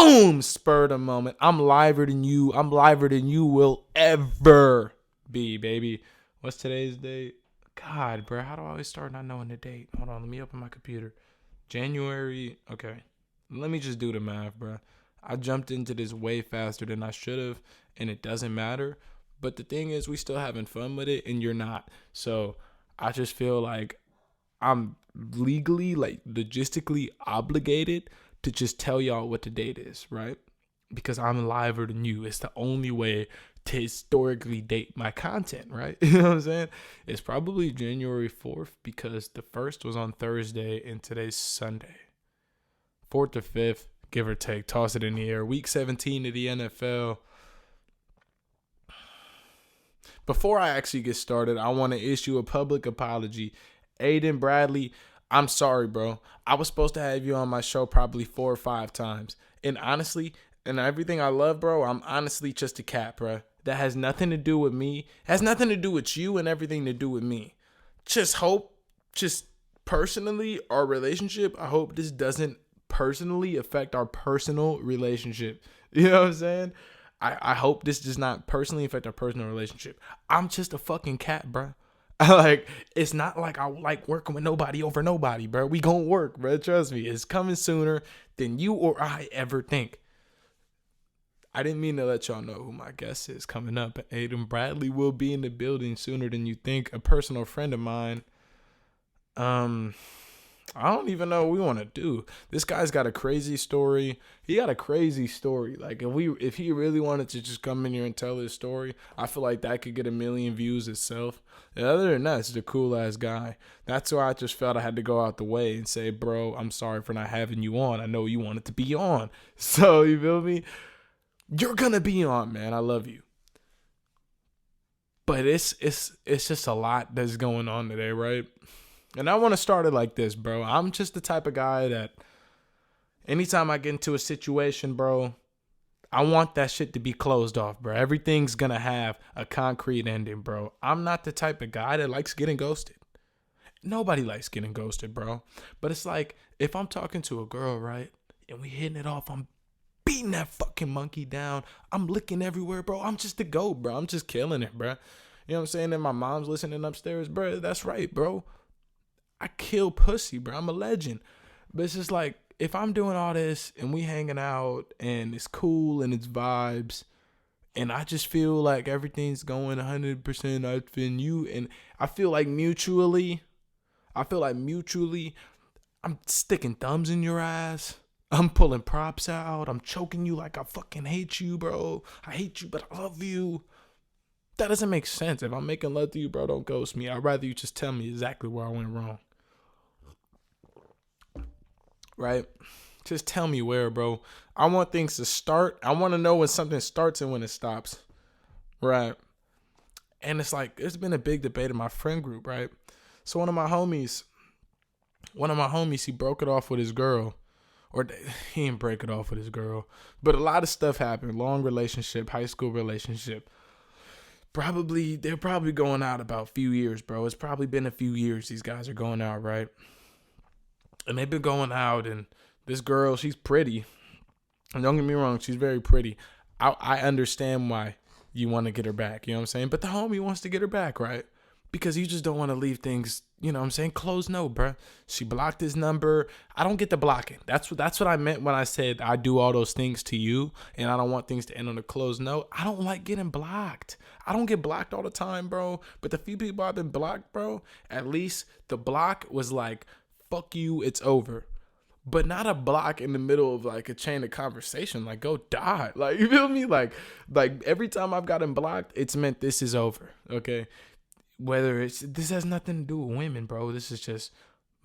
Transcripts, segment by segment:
Boom! Spur of the moment. I'm liver than you. I'm liver than you will ever be, baby. What's today's date? God, bro, how do I always start not knowing the date? Hold on, let me open my computer. January. Okay. Let me just do the math, bro. I jumped into this way faster than I should have, and it doesn't matter. But the thing is, we still having fun with it, and you're not. So I just feel like I'm legally, like logistically obligated to just tell y'all what the date is, right? Because I'm liver than you. It's the only way to historically date my content, right? You know what I'm saying? It's probably January 4th because the 1st was on Thursday and today's Sunday. 4th or 5th, give or take, toss it in the air. Week 17 of the NFL. Before I actually get started, I want to issue a public apology. Aiden Bradley, I'm sorry, bro. I was supposed to have you on my show probably 4 or 5 times. And honestly, and everything I love, bro, I'm honestly just a cat, bro. That has nothing to do with me. It has nothing to do with you and everything to do with me. Just personally, our relationship, I hope this doesn't personally affect our personal relationship. You know what I'm saying? I hope this does not personally affect our personal relationship. I'm just a fucking cat, bro. Like, it's not like I like working with nobody over nobody, bro. We gonna work, bro. Trust me. It's coming sooner than you or I ever think. I didn't mean to let y'all know who my guest is coming up. Aiden Bradley will be in the building sooner than you think. A personal friend of mine. I don't even know what we want to do. This guy's got a crazy story. He got a crazy story. Like if he really wanted to just come in here and tell his story, I feel like that could get 1 million views itself. And other than that, he's a cool ass guy. That's why I just felt I had to go out the way and say, bro, I'm sorry for not having you on. I know you wanted to be on. So you feel me? You're gonna be on, man. I love you. But it's just a lot that's going on today, right? And I want to start it like this, bro. I'm just the type of guy that anytime I get into a situation, bro, I want that shit to be closed off, bro. Everything's going to have a concrete ending, bro. I'm not the type of guy that likes getting ghosted. Nobody likes getting ghosted, bro. But it's like if I'm talking to a girl, right, and we hitting it off, I'm beating that fucking monkey down. I'm licking everywhere, bro. I'm just the GOAT, bro. I'm just killing it, bro. You know what I'm saying? And my mom's listening upstairs, bro. That's right, bro. I kill pussy, bro. I'm a legend. But it's just like, if I'm doing all this and we hanging out and it's cool and it's vibes and I just feel like everything's going 100% up in you and I feel like mutually, I'm sticking thumbs in your ass. I'm pulling props out. I'm choking you like I fucking hate you, bro. I hate you, but I love you. That doesn't make sense. If I'm making love to you, bro, don't ghost me. I'd rather you just tell me exactly where I went wrong. Right? Just tell me where, bro. I want things to start. I want to know when something starts and when it stops. Right? And it's like, there's been a big debate in my friend group, right? So one of my homies, he broke it off with his girl. Or he didn't break it off with his girl. But a lot of stuff happened. Long relationship, high school relationship. They're probably going out about a few years, bro. It's probably been a few years these guys are going out, right? And they've been going out, and this girl, she's pretty. And don't get me wrong, she's very pretty. I understand why you want to get her back, you know what I'm saying? But the homie wants to get her back, right? Because you just don't want to leave things, you know what I'm saying, closed no, bro. She blocked his number. I don't get the blocking. That's what I meant when I said I do all those things to you, and I don't want things to end on a closed note. I don't like getting blocked. I don't get blocked all the time, bro. But the few people I've been blocked, bro, at least the block was like, fuck you, it's over. But not a block in the middle of like a chain of conversation. Like, go die. Like, you feel me? Like every time I've gotten blocked, it's meant this is over. Okay. This has nothing to do with women, bro. This is just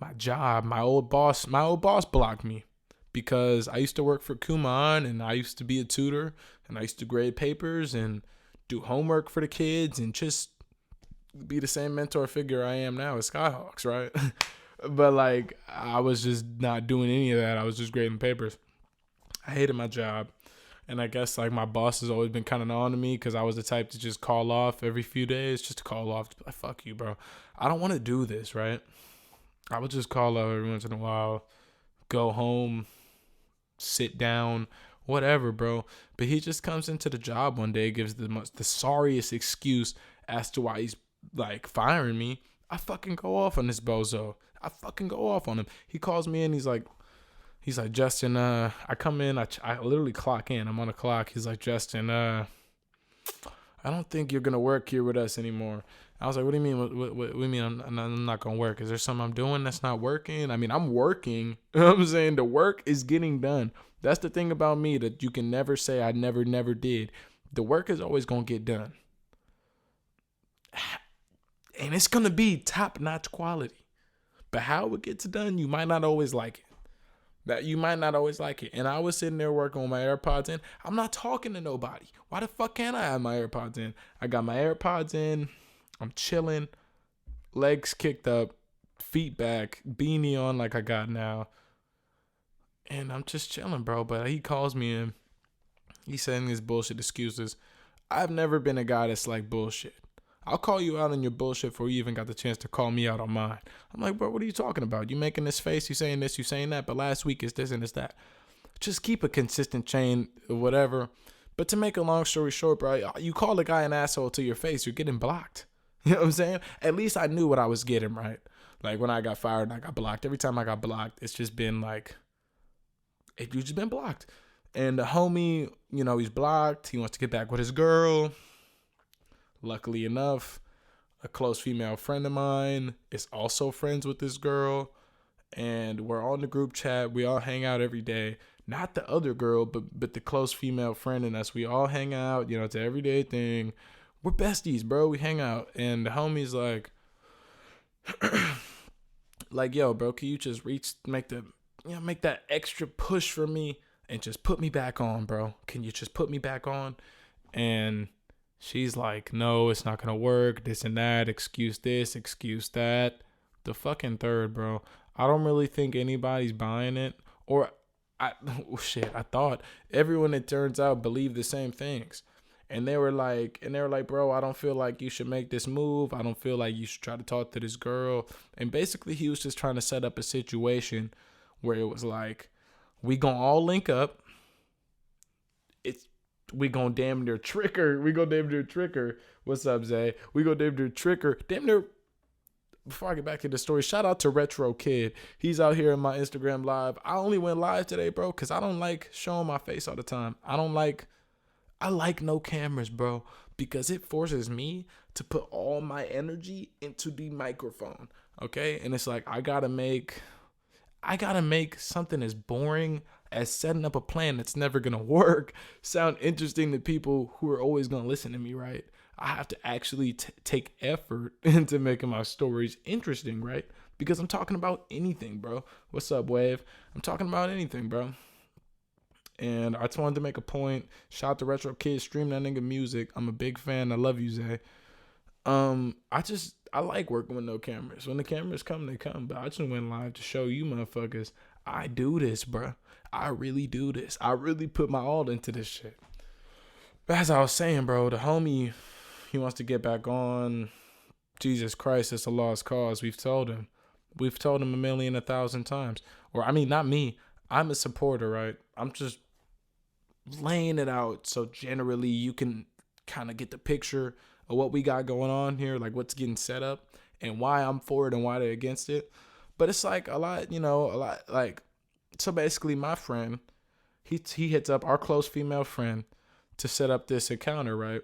my job. My old boss blocked me because I used to work for Kumon and I used to be a tutor and I used to grade papers and do homework for the kids and just be the same mentor figure I am now at Skyhawks, right? But like, I was just not doing any of that. I was just grading papers. I hated my job. And I guess like my boss has always been kind of on to me because I was the type to just call off every few days, just to call off. Like, fuck you, bro. I don't want to do this, right? I would just call off every once in a while, go home, sit down, whatever, bro. But he just comes into the job one day, gives the sorriest excuse as to why he's like firing me. I fucking go off on this bozo. I fucking go off on him. He calls me in. He's like, Justin, I come in, I literally clock in. I'm on the clock. He's like, Justin, I don't think you're gonna work here with us anymore. I was like, what do you mean? What do you mean I'm not gonna work? Is there something I'm doing that's not working? I mean, I'm working. You know what I'm saying? The work is getting done. That's the thing about me that you can never say I never did. The work is always gonna get done. And it's gonna be top-notch quality. But how it gets done, you might not always like it. And I was sitting there working with my AirPods in. I'm not talking to nobody. Why the fuck can't I have my AirPods in? I got my AirPods in. I'm chilling. Legs kicked up. Feet back. Beanie on like I got now. And I'm just chilling, bro. But he calls me in. He's saying his bullshit excuses. I've never been a guy that's like bullshit. I'll call you out on your bullshit before you even got the chance to call me out on mine. I'm like, bro, what are you talking about? You making this face, you saying this, you saying that, but last week is this and it's that. Just keep a consistent chain of whatever. But to make a long story short, bro, you call a guy an asshole to your face, you're getting blocked. You know what I'm saying? At least I knew what I was getting, right? Like when I got fired and I got blocked. Every time I got blocked, it's just been like, you've just been blocked. And the homie, he's blocked. He wants to get back with his girl. Luckily enough, a close female friend of mine is also friends with this girl, and we're on the group chat. We all hang out every day. Not the other girl, but the close female friend and us. We all hang out. It's an everyday thing. We're besties, bro. We hang out, and the homie's like, yo, bro, can you just make that extra push for me and just put me back on, bro? Can you just put me back on? And she's like, no, it's not going to work, this and that, excuse this, excuse that. The fucking third, bro. I don't really think anybody's buying it. Or, I thought everyone, it turns out, believed the same things. And they were like, bro, I don't feel like you should make this move. I don't feel like you should try to talk to this girl. And basically, he was just trying to set up a situation where it was like, we gonna all link up. We gonna damn near trick her. What's up, Zay? We gonna damn near trick her. Damn near. Before I get back to the story, shout out to Retro Kid. He's out here in my Instagram live. I only went live today, bro, because I don't like showing my face all the time. I like no cameras, bro, because it forces me to put all my energy into the microphone, okay? And it's like I gotta make something as boring as setting up a plan that's never gonna work sound interesting to people who are always gonna listen to me, right? I have to actually take effort into making my stories interesting, right? Because I'm talking about anything, bro. What's up, Wave? I'm talking about anything, bro. And I just wanted to make a point. Shout out to Retro Kid, stream that nigga music. I'm a big fan. I love you, Zay. I like working with no cameras. When the cameras come, they come. But I just went live to show you motherfuckers I do this, bro. I really do this. I really put my all into this shit. But as I was saying, bro, the homie, he wants to get back on. Jesus Christ, it's a lost cause. We've told him 1,000,000 times. Or, I mean, not me. I'm a supporter, right? I'm just laying it out so generally you can kind of get the picture of what we got going on here, like what's getting set up and why I'm for it and why they're against it. But it's like a lot, like, so basically my friend, he hits up our close female friend to set up this encounter, right?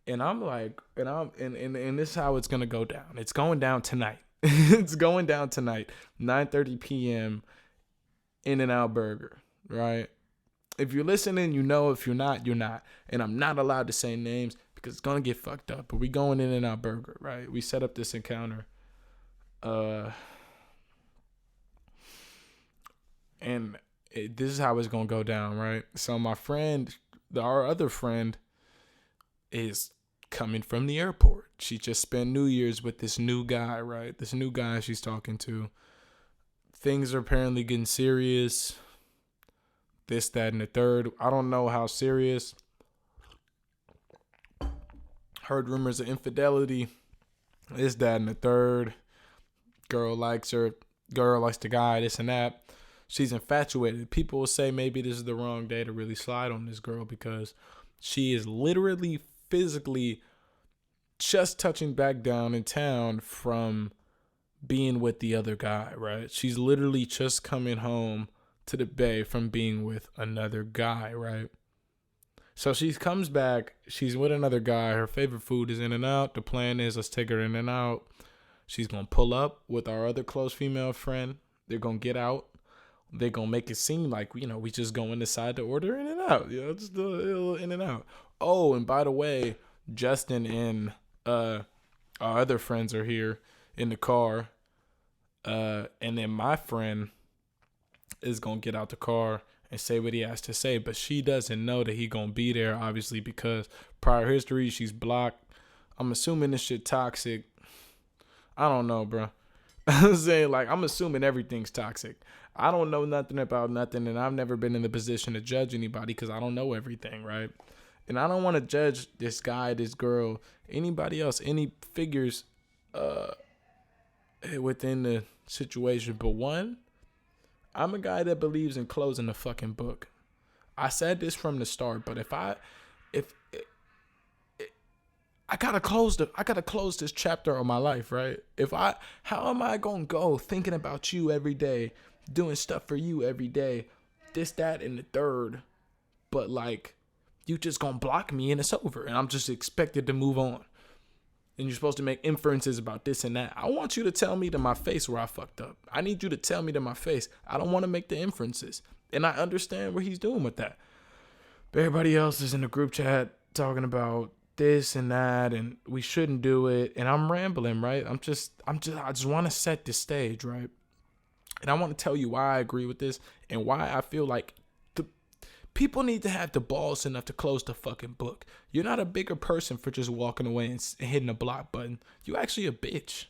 And I'm like, and this is how it's going to go down. It's going down tonight. It's going down tonight, 9:30 p.m. In-N-Out Burger, right? If you're listening, you know. If you're not, you're not. And I'm not allowed to say names because it's going to get fucked up. But we going In-N-Out Burger, right? We set up this encounter. And this is how it's going to go down, right? So my friend, our other friend, is coming from the airport. She just spent New Year's with this new guy, right? This new guy she's talking to. Things are apparently getting serious. This, that, and the third. I don't know how serious. Heard rumors of infidelity. This, that, and the third. Girl likes her. Girl likes the guy, this and that. She's infatuated. People will say maybe this is the wrong day to really slide on this girl because she is literally physically just touching back down in town from being with the other guy, right? She's literally just coming home to the Bay from being with another guy, right? So she comes back. She's with another guy. Her favorite food is In-N-Out. The plan is let's take her In-N-Out. She's going to pull up with our other close female friend. They're going to get out. They're going to make it seem like, we just go in the side to order In-N-Out. Just do a little In-N-Out. Oh, and by the way, Justin and our other friends are here in the car. And then my friend is going to get out the car and say what he has to say. But she doesn't know that he going to be there, obviously, because prior history, she's blocked. I'm assuming this shit toxic. I don't know, bro. I'm saying, like, I'm assuming everything's toxic. I don't know nothing about nothing, and I've never been in the position to judge anybody because I don't know everything, right? And I don't want to judge this guy, this girl, anybody else, any figures within the situation. But one, I'm a guy that believes in closing the fucking book. I said this from the start, but if I gotta close this chapter of my life, right? How am I gonna go thinking about you every day, doing stuff for you every day, this, that, and the third, but like you just gonna block me and it's over, and I'm just expected to move on. And you're supposed to make inferences about this and that. I want you to tell me to my face where I fucked up. I need you to tell me to my face. I don't want to make the inferences. And I understand what he's doing with that. But everybody else is in the group chat talking about this and that, and we shouldn't do it. And I'm rambling, right? I just want to set the stage, right? And I want to tell you why I agree with this and why I feel like people need to have the balls enough to close the fucking book. You're not a bigger person for just walking away and hitting the block button. You actually a bitch.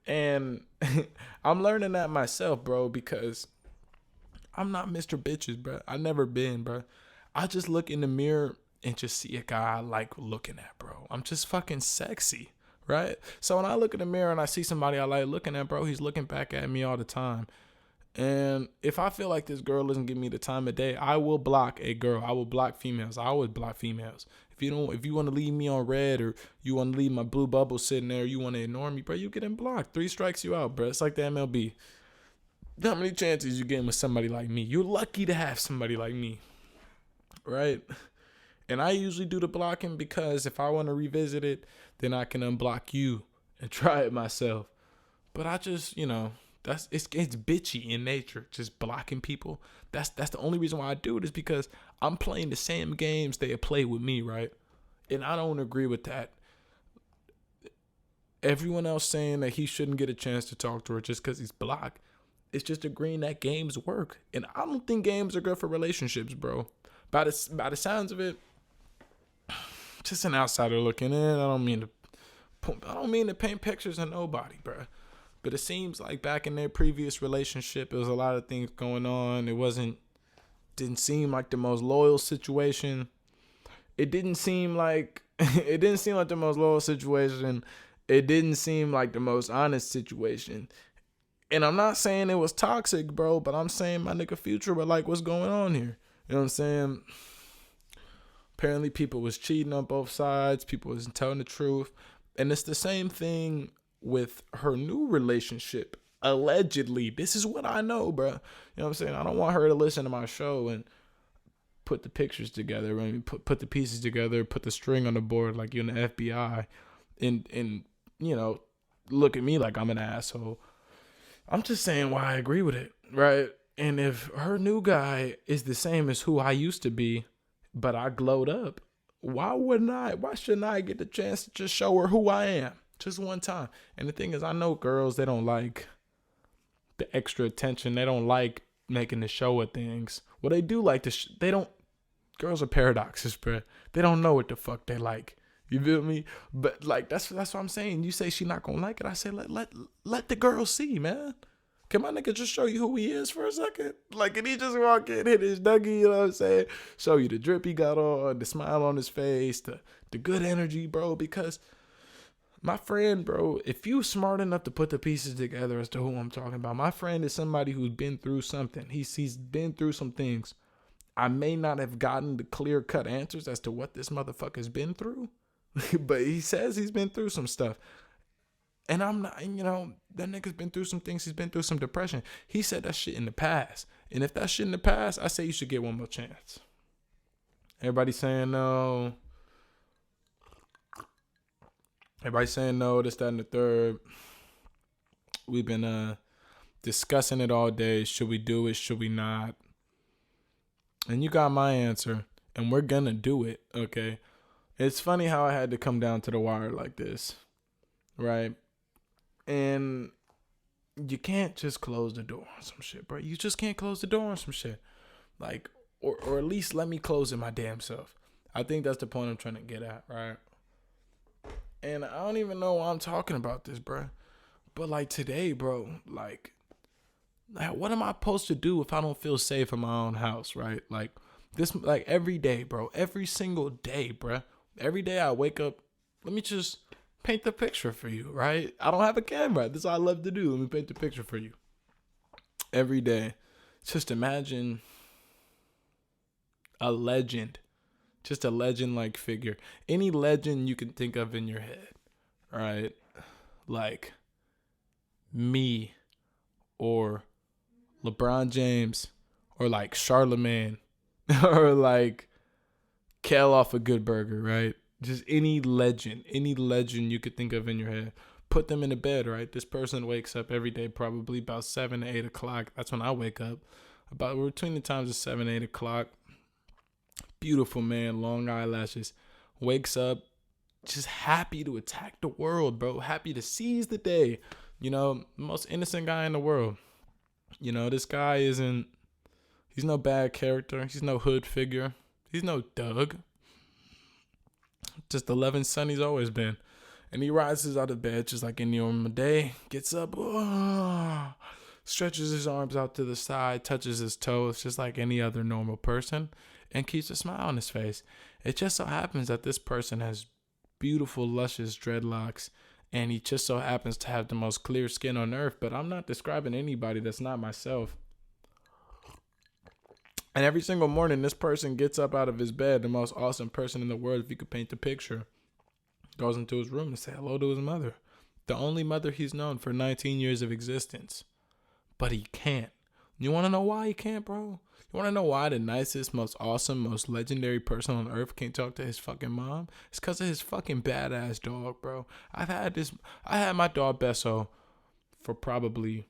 And I'm learning that myself, bro, because I'm not Mr. Bitches, bro. I never been, bro. I just look in the mirror and just see a guy I like looking at, bro. I'm just fucking sexy, right? So when I look in the mirror and I see somebody I like looking at, bro, he's looking back at me all the time. And if I feel like this girl doesn't give me the time of day, I will block a girl. I will block females. I always block females. If you want to leave me on red, or you want to leave my blue bubble sitting there, or you want to ignore me, bro, you getting blocked. 3 strikes you out, bro. It's like the MLB. How many chances you getting with somebody like me? You're lucky to have somebody like me, right? And I usually do the blocking because if I want to revisit it, then I can unblock you and try it myself. But I just, it's bitchy in nature, just blocking people. That's the only reason why I do it, is because I'm playing the same games they play with me, right? And I don't agree with that. Everyone else saying that he shouldn't get a chance to talk to her just because he's blocked, it's just agreeing that games work. And I don't think games are good for relationships, bro. By the sounds of it, just an outsider looking in. I don't mean to paint pictures of nobody, bro. But it seems like back in their previous relationship, there was a lot of things going on. Didn't seem like the most loyal situation. It didn't seem like the most loyal situation. It didn't seem like the most honest situation. And I'm not saying it was toxic, bro, but I'm saying my nigga Future, but like, what's going on here? You know what I'm saying? Apparently people was cheating on both sides. People wasn't telling the truth. And it's the same thing with her new relationship. Allegedly. This is what I know, bro. You know what I'm saying? I don't want her to listen to my show and put the pictures together, and put the pieces together, put the string on the board like you're in the FBI, and look at me like I'm an asshole. I'm just saying why I agree with it, right? And if her new guy is the same as who I used to be, but I glowed up, why shouldn't I get the chance to just show her who I am just one time? And the thing is, I know girls, they don't like the extra attention. They don't like making the show of things. Well, they do like girls are paradoxes, bro. They don't know what the fuck they like. You feel me? But like, that's what I'm saying. You say she not gonna like it. I say, let the girl see, man. Can my nigga just show you who he is for a second? Like, can he just walk in, hit his Dougie, you know what I'm saying? Show you the drip he got on, the smile on his face, the good energy, bro. Because My friend, bro, if you smart enough to put the pieces together as to who I'm talking about, my friend is somebody who's been through something. He's been through some things. I may not have gotten the clear cut answers as to what this motherfucker's been through, but he says he's been through some stuff. And I'm not, that nigga's been through some things. He's been through some depression. He said that shit in the past. And if that shit in the past, I say you should get one more chance. Everybody saying no. Everybody saying no, this, that, and the third. We've been discussing it all day. Should we do it? Should we not? And you got my answer. And we're going to do it, okay? It's funny how I had to come down to the wire like this, right? And you can't just close the door on some shit, bro. You just can't close the door on some shit. Like, or at least let me close it my damn self. I think that's the point I'm trying to get at, right? And I don't even know why I'm talking about this, bro. But like today, bro, like what am I supposed to do if I don't feel safe in my own house, right? Like this, like every day, bro, every single day, bro. Every day I wake up, let me just paint the picture for you, right? I don't have a camera. This is what I love to do. Let me paint the picture for you. Every day. Just imagine a legend. Just a legend-like figure. Any legend you can think of in your head, right? Like me or LeBron James or like Charlemagne or like Kale off a Good Burger, right? Just any legend you could think of in your head. Put them in a bed, right? This person wakes up every day probably about 7 to 8 o'clock. That's when I wake up. About between the times of 7 8 o'clock. Beautiful man, long eyelashes. Wakes up just happy to attack the world, bro. Happy to seize the day. Most innocent guy in the world. This guy he's no bad character. He's no hood figure. He's no Doug. Just the loving son he's always been. And he rises out of bed just like any normal day. Gets up. Stretches his arms out to the side. Touches his toes just like any other normal person. And keeps a smile on his face. It just so happens that this person has beautiful, luscious dreadlocks. And he just so happens to have the most clear skin on earth. But I'm not describing anybody that's not myself. And every single morning, this person gets up out of his bed, the most awesome person in the world, if you could paint the picture, goes into his room to say hello to his mother. The only mother he's known for 19 years of existence. But he can't. You want to know why he can't, bro? You want to know why the nicest, most awesome, most legendary person on earth can't talk to his fucking mom? It's because of his fucking badass dog, bro. I had my dog Besso for probably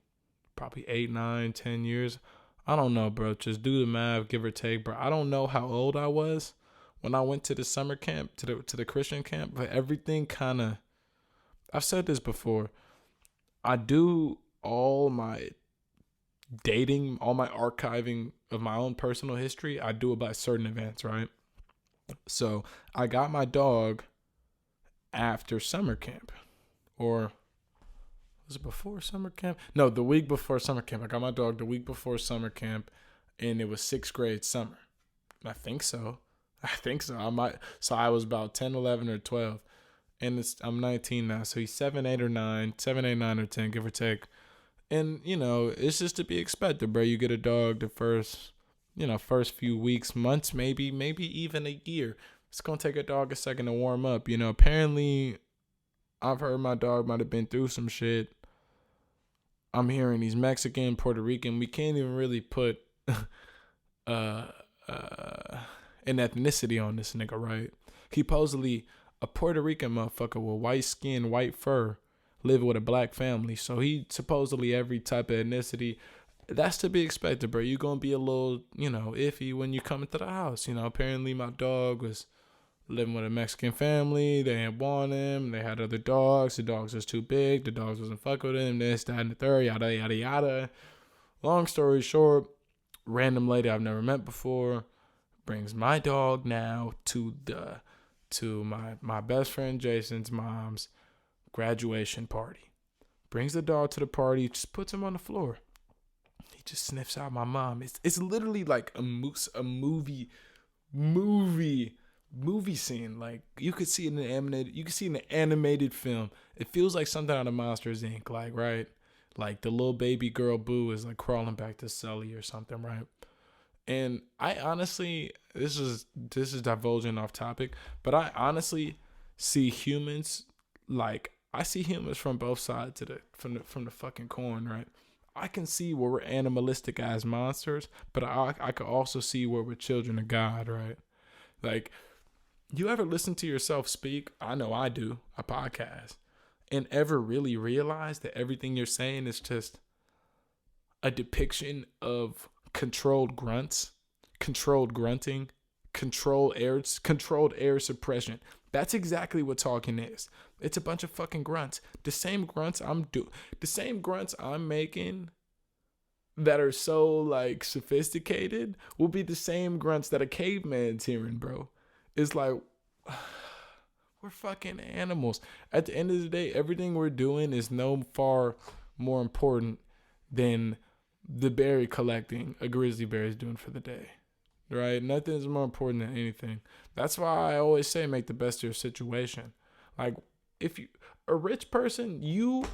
8, 9, 10 years. I don't know, bro. Just do the math, give or take, bro. I don't know how old I was when I went to the summer camp, to the Christian camp, but everything kind of, I've said this before. I do all my dating, all my archiving of my own personal history. I do it by certain events, right? So I got my dog after summer camp, or was it before summer camp? No, the week before summer camp. I got my dog the week before summer camp, and it was 6th grade summer. I think so. So I was about 10, 11, or 12, and I'm 19 now. So he's 7, 8, or 9, 7, 8, 9, or 10, give or take. And it's just to be expected, bro. You get a dog the first few weeks, months, maybe even a year. It's gonna take a dog a second to warm up. Apparently, I've heard my dog might have been through some shit. I'm hearing he's Mexican, Puerto Rican. We can't even really put an ethnicity on this nigga, right? He supposedly a Puerto Rican motherfucker with white skin, white fur, live with a black family. So he supposedly every type of ethnicity. That's to be expected, bro. You're going to be a little, iffy when you come into the house. Apparently my dog was living with a Mexican family. They didn't want him. They had other dogs. The dogs was too big. The dogs wasn't fuck with him. This, that, and the third, yada, yada, yada. Long story short, random lady I've never met before brings my dog now to my best friend Jason's mom's graduation party. Brings the dog to the party, just puts him on the floor. He just sniffs out my mom. It's literally like a movie movie scene. Like you could see it in an animated film. It feels like something out of Monsters Inc. Like, right? Like the little baby girl Boo is like crawling back to Sully or something, right? And I honestly, this is divulging off topic, but I honestly see humans like I see humans from both sides of the fucking coin, right? I can see where we're animalistic as monsters, but I could also see where we're children of God, right? Like, you ever listen to yourself speak? I know I do, a podcast, and ever really realize that everything you're saying is just a depiction of controlled grunts, controlled grunting, controlled air suppression. That's exactly what talking is. It's a bunch of fucking grunts. The same grunts I'm making that are so like sophisticated will be the same grunts that a caveman's hearing, bro. It's like we're fucking animals. At the end of the day, everything we're doing is no far more important than the berry collecting a grizzly bear is doing for the day. Right? Nothing is more important than anything. That's why I always say make the best of your situation. Like, if you a rich person, you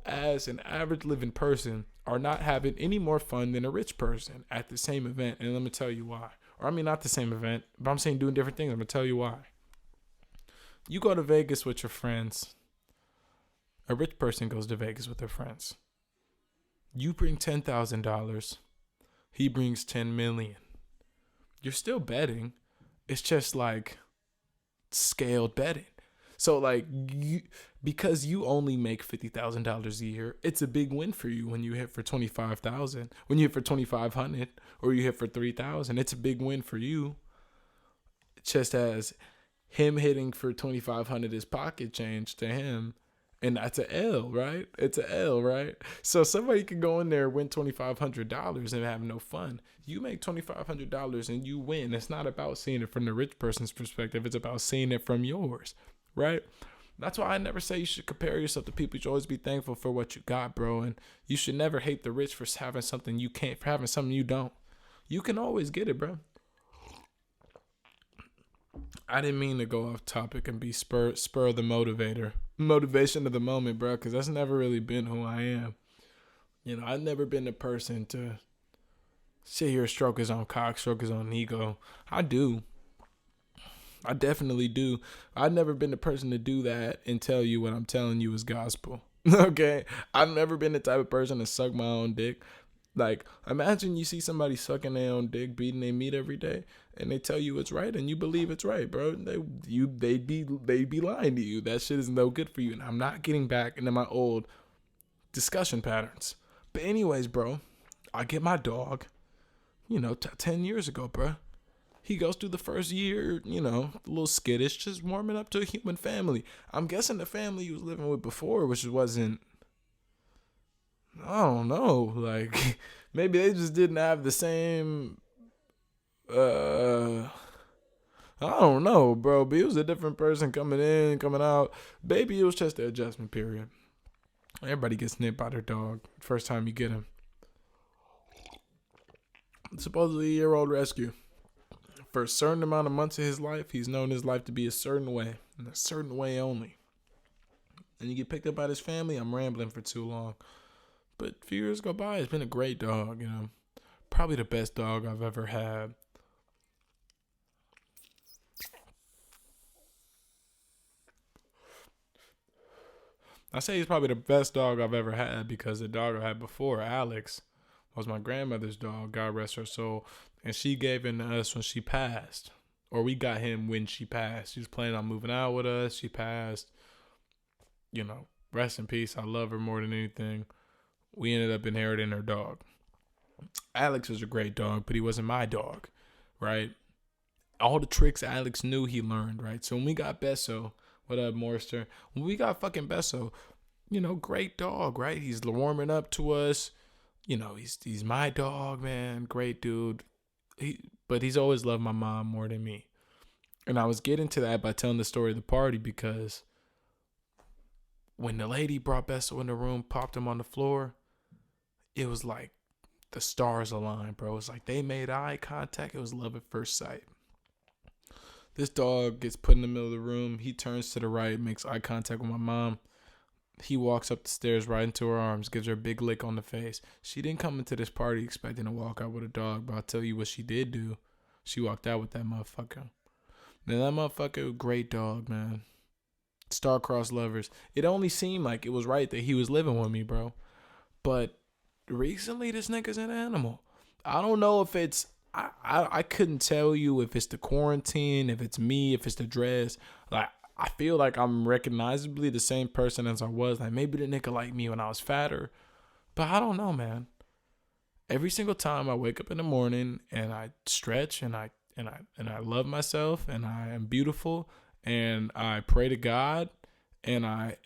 as an average living person are not having any more fun than a rich person at the same event. And let me tell you why. Or I mean, not the same event, but I'm saying doing different things. I'm going to tell you why. You go to Vegas with your friends. A rich person goes to Vegas with their friends. You bring $10,000. He brings $10 million. You're still betting. It's just like scaled betting. So like because you only make $50,000 a year, it's a big win for you when you hit for 25,000, when you hit for 2,500, or you hit for 3,000. It's a big win for you. Just as him hitting for 2,500 is pocket change to him. And that's an L, right? It's an L, right? So somebody can go in there and win $2,500 and have no fun. You make $2,500 and you win. It's not about seeing it from the rich person's perspective. It's about seeing it from yours, right? That's why I never say you should compare yourself to people. You should always be thankful for what you got, bro. And you should never hate the rich for having something you can't, for having something you don't. You can always get it, bro. I didn't mean to go off topic and be spur the motivator. Motivation of the moment, bro, because that's never really been who I am. You know, I've never been the person to sit here, stroke his own cock, stroke his own ego. I do. I definitely do. I've never been the person to do that and tell you what I'm telling you is gospel. Okay? I've never been the type of person to suck my own dick. Like, imagine you see somebody sucking their own dick, beating their meat every day, and they tell you it's right, and you believe it's right, bro. They'd be lying to you. That shit is no good for you. And I'm not getting back into my old discussion patterns. But anyways, bro, I get my dog, 10 years ago, bro. He goes through the first year, a little skittish, just warming up to a human family. I'm guessing the family he was living with before, which wasn't, I don't know, like, maybe they just didn't have the same, I don't know, bro, but he was a different person coming in, coming out. Baby, it was just the adjustment period. Everybody gets nipped by their dog first time you get him. Supposedly a year-old rescue. For a certain amount of months of his life, he's known his life to be a certain way, and a certain way only. And you get picked up by his family, I'm rambling for too long. But a few years go by, it's been a great dog, Probably the best dog I've ever had. I say he's probably the best dog I've ever had because the dog I had before, Alex, was my grandmother's dog, God rest her soul. And she gave him to us when she passed. Or we got him when she passed. She was planning on moving out with us. She passed. Rest in peace. I love her more than anything. We ended up inheriting her dog. Alex was a great dog, but he wasn't my dog, right? All the tricks Alex knew, he learned, right? So when we got Besso, what up, Morster? When we got fucking Besso, great dog, right? He's warming up to us. He's my dog, man. Great dude. But he's always loved my mom more than me. And I was getting to that by telling the story of the party because when the lady brought Besso in the room, popped him on the floor, it was like the stars aligned, bro. It was like they made eye contact. It was love at first sight. This dog gets put in the middle of the room. He turns to the right, makes eye contact with my mom. He walks up the stairs right into her arms, gives her a big lick on the face. She didn't come into this party expecting to walk out with a dog, but I'll tell you what she did do. She walked out with that motherfucker. Now that motherfucker, great dog, man. Star-crossed lovers. It only seemed like it was right that he was living with me, bro. But recently, this nigga's an animal. I don't know if it's... I couldn't tell you if it's the quarantine, if it's me, if it's the dress. Like, I feel like I'm recognizably the same person as I was. Like, maybe the nigga liked me when I was fatter. But I don't know, man. Every single time I wake up in the morning and I stretch and I love myself and I am beautiful and I pray to God and I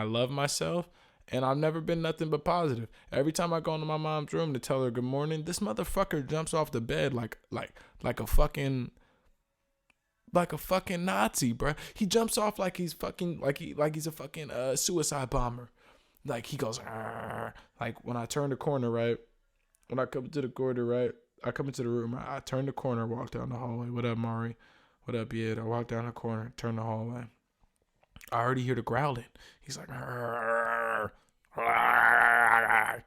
love myself, and I've never been nothing but positive. Every time I go into my mom's room to tell her good morning, this motherfucker jumps off the bed like a fucking Nazi, bro. He jumps off like he's fucking he's a fucking suicide bomber. Like he goes, argh. Like when I turn the corner, right? When I come into the corner, right? I come into the room, I turn the corner, walk down the hallway. What up, Mari? What up, Ed? I walk down the corner, turn the hallway. I already hear the growling. He's like, argh, argh,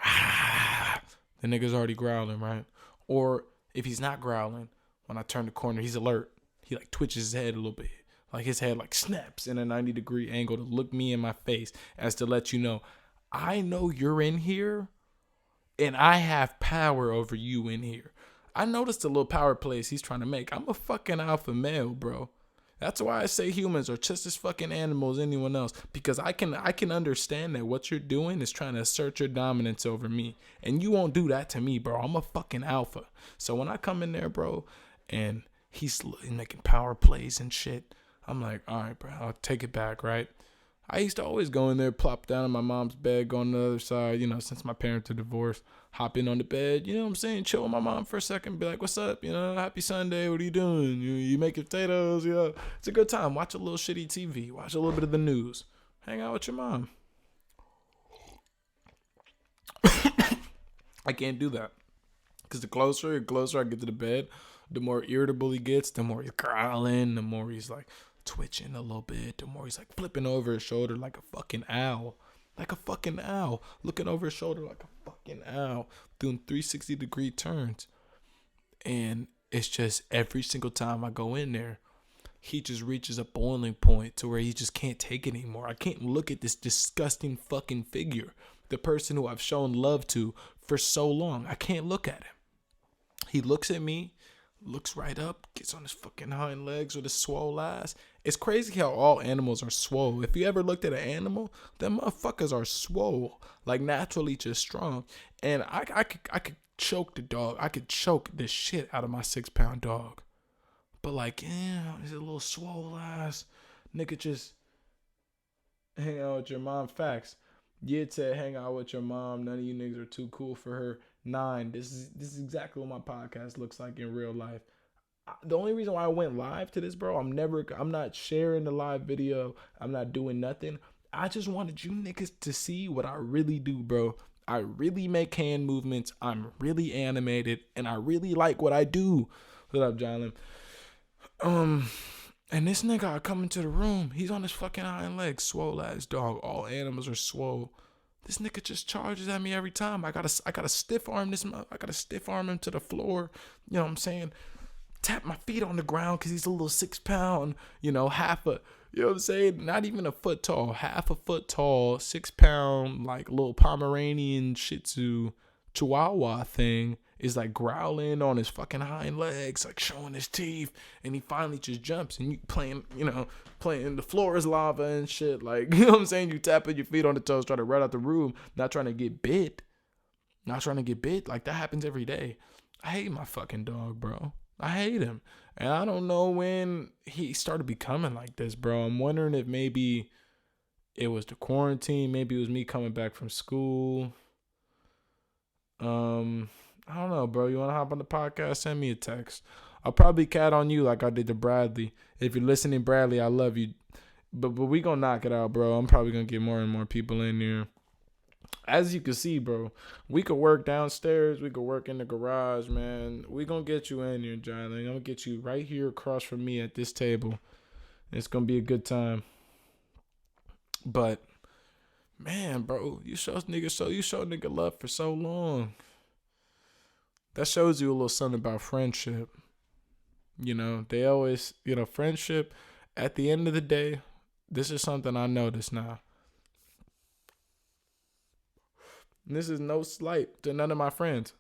argh. The nigga's already growling, right? Or if he's not growling, when I turn the corner, he's alert. He like twitches his head a little bit. Like his head like snaps in a 90-degree angle to look me in my face as to let you know, I know you're in here and I have power over you in here. I noticed the little power plays he's trying to make. I'm a fucking alpha male, bro. That's why I say humans are just as fucking animal as anyone else. Because I can understand that what you're doing is trying to assert your dominance over me. And you won't do that to me, bro. I'm a fucking alpha. So when I come in there, bro, and he's making power plays and shit, I'm like, all right, bro, I'll take it back, right? I used to always go in there, plop down on my mom's bed, go on the other side, you know, since my parents are divorced, hop in on the bed, you know what I'm saying, chill with my mom for a second, be like, what's up, you know, happy Sunday, what are you doing, you making potatoes, you know, it's a good time, watch a little shitty TV, watch a little bit of the news, hang out with your mom. I can't do that, because the closer I get to the bed, the more irritable he gets, the more he's growling, the more he's like, twitching a little bit, the more he's like flipping over his shoulder like a fucking owl, looking over his shoulder like a fucking owl, doing 360-degree turns. And it's just every single time I go in there, he just reaches a boiling point to where he just can't take it anymore. I can't look at this disgusting fucking figure, the person who I've shown love to for so long. I can't look at him. He looks at me, looks right up, gets on his fucking hind legs with his swole ass. It's crazy how all animals are swole. If you ever looked at an animal, them motherfuckers are swole, like naturally just strong. And I could choke the dog. I could choke the shit out of my 6-pound dog. But like, yeah, he's a little swole ass nigga. Just hang out with your mom. Facts. Yid said hang out with your mom. None of you niggas are too cool for her. 9. This is exactly what my podcast looks like in real life. The only reason why I went live to this, bro, I'm not sharing the live video. I'm not doing nothing. I just wanted you niggas to see what I really do, bro. I really make hand movements. I'm really animated, and I really like what I do. What up, Jalen? And this nigga, I come into the room. He's on his fucking hind legs, swole ass dog. All animals are swole. This nigga just charges at me every time. I gotta stiff arm this. I gotta stiff arm him to the floor. You know what I'm saying? Tap my feet on the ground because he's a little 6-pound. You know, you know what I'm saying? Not even a foot tall. Half a foot tall, 6-pound, like little Pomeranian Shih Tzu Chihuahua thing is like growling on his fucking hind legs, like showing his teeth, and he finally just jumps and you playing the floor is lava and shit, like, you know what I'm saying, you tapping your feet on the toes, trying to run out the room, not trying to get bit, like that happens every day. I hate my fucking dog, bro. I hate him, and I don't know when he started becoming like this, bro. I'm wondering if maybe it was the quarantine, maybe it was me coming back from school. I don't know, bro. You want to hop on the podcast? Send me a text. I'll probably cat on you like I did to Bradley. If you're listening, Bradley, I love you. But we going to knock it out, bro. I'm probably going to get more and more people in here. As you can see, bro, we could work downstairs. We could work in the garage, man. We gonna get you in here, Johnny. I'm gonna get you right here across from me at this table. It's gonna be a good time. But man, bro, you show nigga love for so long. That shows you a little something about friendship. They always, friendship. At the end of the day, this is something I notice now. And this is no slight to none of my friends.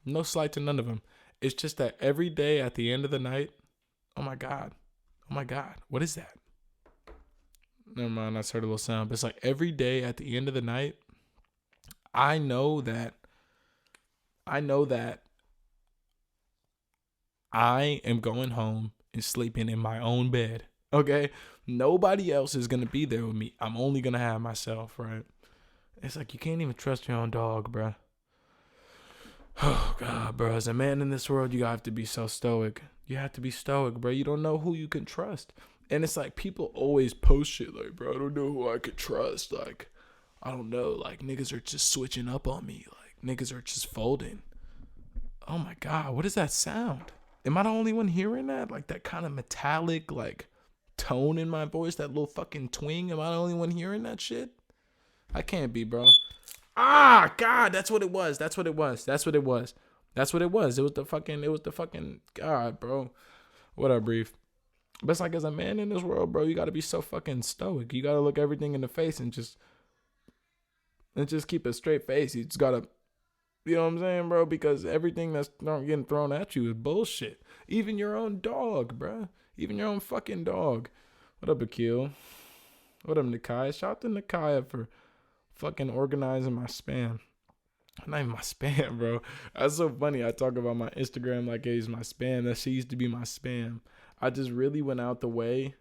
No slight to none of them. It's just that every day at the end of the night, oh my God, what is that? Never mind, I just heard a little sound. But it's like every day at the end of the night, I know that I am going home and sleeping in my own bed. Okay? Nobody else is going to be there with me. I'm only going to have myself, right? It's like you can't even trust your own dog, bro. Oh, God, bro. As a man in this world, you have to be so stoic. You have to be stoic, bro. You don't know who you can trust. And it's like people always post shit like, bro, I don't know who I could trust. Like, I don't know. Like, niggas are just switching up on me. Like, niggas are just folding. Oh, my God. What is that sound? Am I the only one hearing that? Like, that kind of metallic, like, tone in my voice? That little fucking twang? Am I the only one hearing that shit? I can't be, bro. Ah, God, that's what it was. It was the fucking, God, bro. What up, Brief? But it's like, as a man in this world, bro, you got to be so fucking stoic. You got to look everything in the face and just keep a straight face. You just got to, you know what I'm saying, bro? Because everything that's getting thrown at you is bullshit. Even your own dog, bro. Even your own fucking dog. What up, Akil? What up, Nakai? Shout out to Nakai for fucking organizing my spam. Not even my spam, bro. That's so funny. I talk about my Instagram like it's my spam. That shit used to be my spam. I just really went out the way.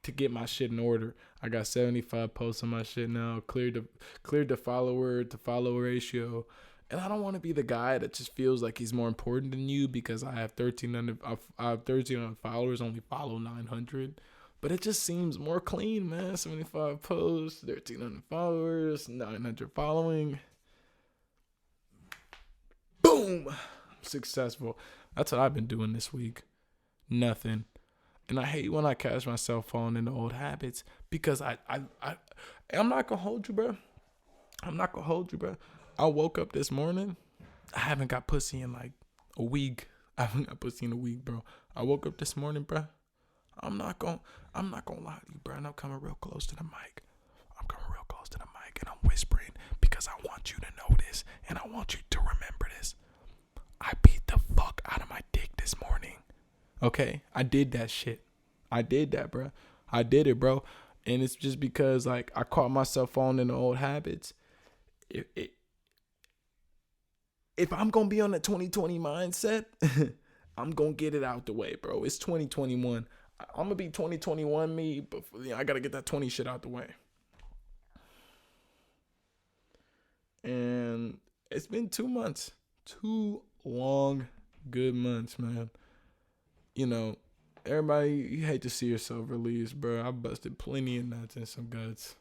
To get my shit in order. I got 75 posts on my shit now. Cleared the follower to follower ratio. And I don't want to be the guy that just feels like he's more important than you because I have 1,300 followers, only follow 900. But it just seems more clean, man. 75 posts, 1,300 followers, 900 following. Boom! Successful. That's what I've been doing this week. Nothing. And I hate when I catch myself falling into old habits because I'm not gonna hold you, bro. I woke up this morning. I haven't got pussy in like a week. Bro. I woke up this morning, bro. I'm not gonna lie to you, bro. And I'm coming real close to the mic. And I'm whispering because I want you to know this and I want you to remember this. I beat the fuck out of my dick this morning. Okay? I did that shit. I did that, bro. I did it, bro. And it's just because, like, I caught myself falling into old habits. If I'm going to be on the 2020 mindset, I'm going to get it out the way, bro. It's 2021. I'm going to be 2021 me, but I got to get that 20 shit out the way. And it's been 2 months. 2 long, good months, man. Everybody, you hate to see yourself released, bro. I busted plenty of nuts and some guts.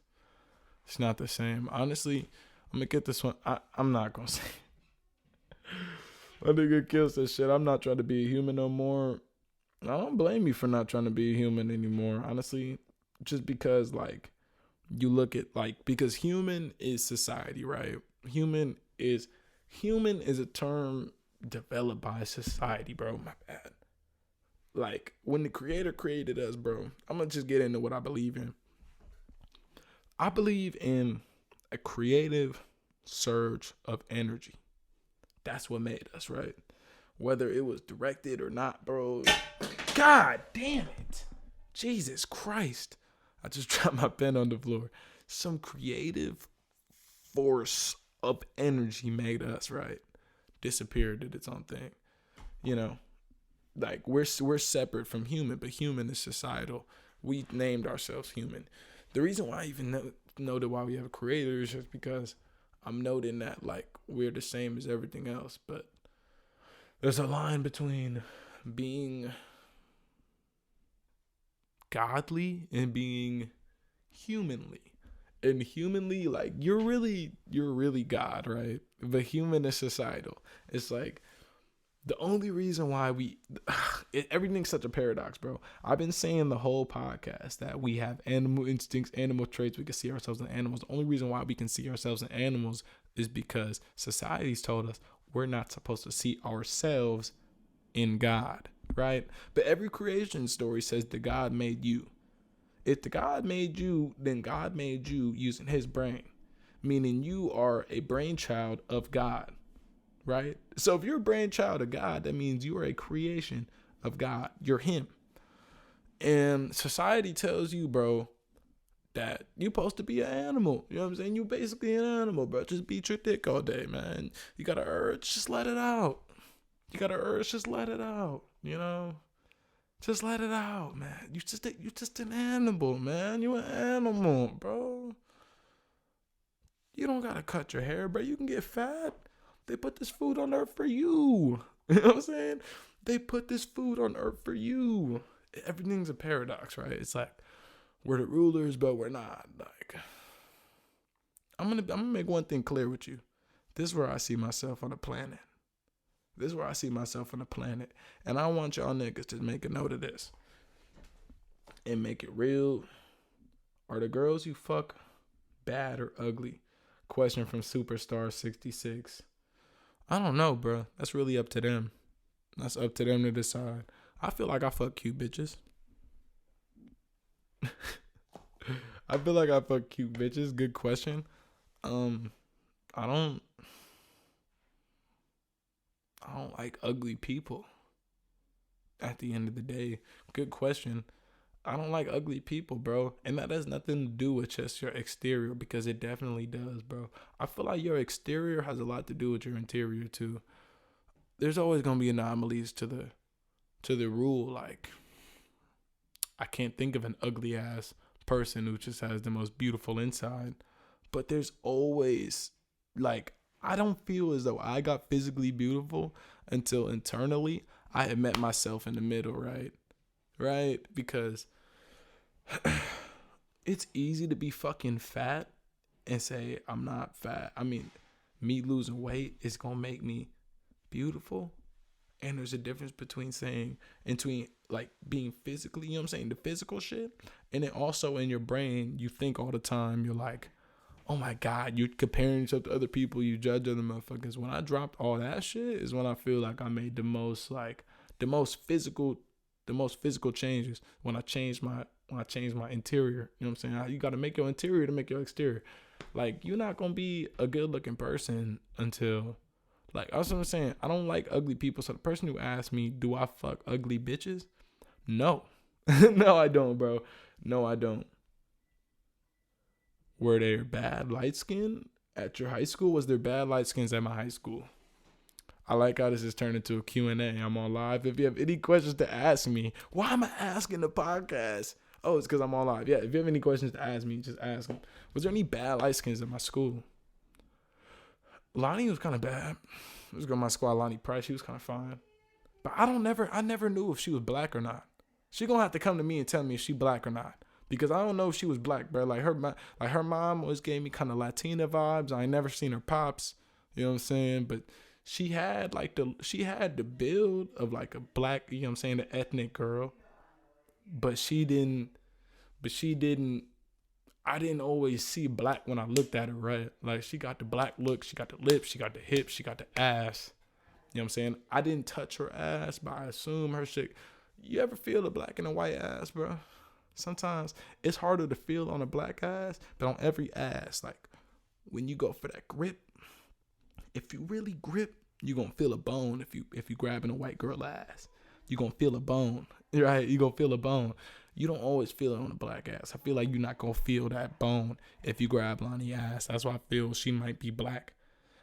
It's not the same. Honestly, I'm going to get this one. I'm not going to say it. My nigga kills this shit. I'm not trying to be a human no more. I don't blame you for not trying to be a human anymore, honestly. Just because, like, you look at, like, because human is society, right? Human is a term developed by society, bro. My bad. Like, when the creator created us, bro, I'm going to just get into what I believe in. I believe in a creative surge of energy. That's what made us, right? Whether it was directed or not, bro. God damn it. Jesus Christ. I just dropped my pen on the floor. Some creative force of energy made us, right? Disappeared, did its own thing. Like, we're separate from human, but human is societal. We named ourselves human. The reason why I even noted why we have a creator is just because I'm noting that, like, we're the same as everything else, but there's a line between being godly and being humanly. And humanly, like, you're really God, right? But human is societal. It's like, the only reason why everything's such a paradox, bro. I've been saying the whole podcast that we have animal instincts, animal traits. We can see ourselves in animals. The only reason why we can see ourselves in animals is because society's told us we're not supposed to see ourselves in God, right? But every creation story says that God made you. If the God made you, then God made you using his brain, meaning you are a brainchild of God, right? So if you're a brainchild of God, that means you are a creation of God. You're him. And society tells you, bro, that you're supposed to be an animal. You know what I'm saying? You basically an animal, bro. Just beat your dick all day, man. You got an urge, just let it out. You got an urge, just let it out, you know? Just let it out, man. You just an animal, man. You an animal, bro. You don't gotta cut your hair, bro. You can get fat. They put this food on earth for you. You know what I'm saying? They put this food on earth for you. Everything's a paradox, right? It's like we're the rulers, but we're not. Like, I'm gonna make one thing clear with you. This is where I see myself on the planet. This is where I see myself on the planet. And I want y'all niggas to make a note of this. And make it real. Are the girls you fuck bad or ugly? Question from Superstar 66. I don't know, bro. That's really up to them. That's up to them to decide. I feel like I fuck cute bitches. I feel like I fuck cute bitches. Good question. I don't like ugly people. At the end of the day, good question. I don't like ugly people, bro. And that has nothing to do with just your exterior, because it definitely does, bro. I feel like your exterior has a lot to do with your interior too. There's always gonna be anomalies to the rule. Like, I can't think of an ugly ass person who just has the most beautiful inside. But there's always, like, I don't feel as though I got physically beautiful until internally I had met myself in the middle, right? Right? Because it's easy to be fucking fat and say, I'm not fat. I mean, me losing weight is going to make me beautiful. And there's a difference between like being physically, you know what I'm saying, the physical shit. And then also in your brain, you think all the time, you're like, oh my God, you're comparing yourself to other people, you judge other motherfuckers. When I dropped all that shit is when I feel like I made the most physical changes. When I changed my interior. You know what I'm saying? You gotta make your interior to make your exterior. Like, you're not gonna be a good looking person until, like, that's what I'm saying. I don't like ugly people. So the person who asked me, do I fuck ugly bitches? No. No, I don't, bro. No, I don't. Were there bad light skin at your high school? Was there bad light skins at my high school? I like how this has turned into a Q&A. I'm on live. If you have any questions to ask me, why am I asking the podcast? Oh, it's because I'm on live. Yeah, if you have any questions to ask me, just ask them. Was there any bad light skins at my school? Lonnie was kind of bad. Let's go my squad, Lonnie Price. She was kind of fine. But I never knew if she was black or not. She gonna have to come to me and tell me if she black or not. Because I don't know if she was black, bro. Like her mom always gave me kind of Latina vibes. I ain't never seen her pops. You know what I'm saying? But she had the build of like a black, you know what I'm saying, the ethnic girl. But she didn't I didn't always see black when I looked at her, right? Like, she got the black look, she got the lips, she got the hips, she got the ass. You know what I'm saying? I didn't touch her ass, but I assume her shit. You ever feel a black and a white ass, bro? Sometimes it's harder to feel on a black ass, but on every ass, like, when you go for that grip, if you really grip, you're going to feel a bone. If you grabbing a white girl ass, you're going to feel a bone, right? You're going to feel a bone. You don't always feel it on a black ass. I feel like you're not going to feel that bone if you grab Lonnie's ass. That's why I feel she might be black.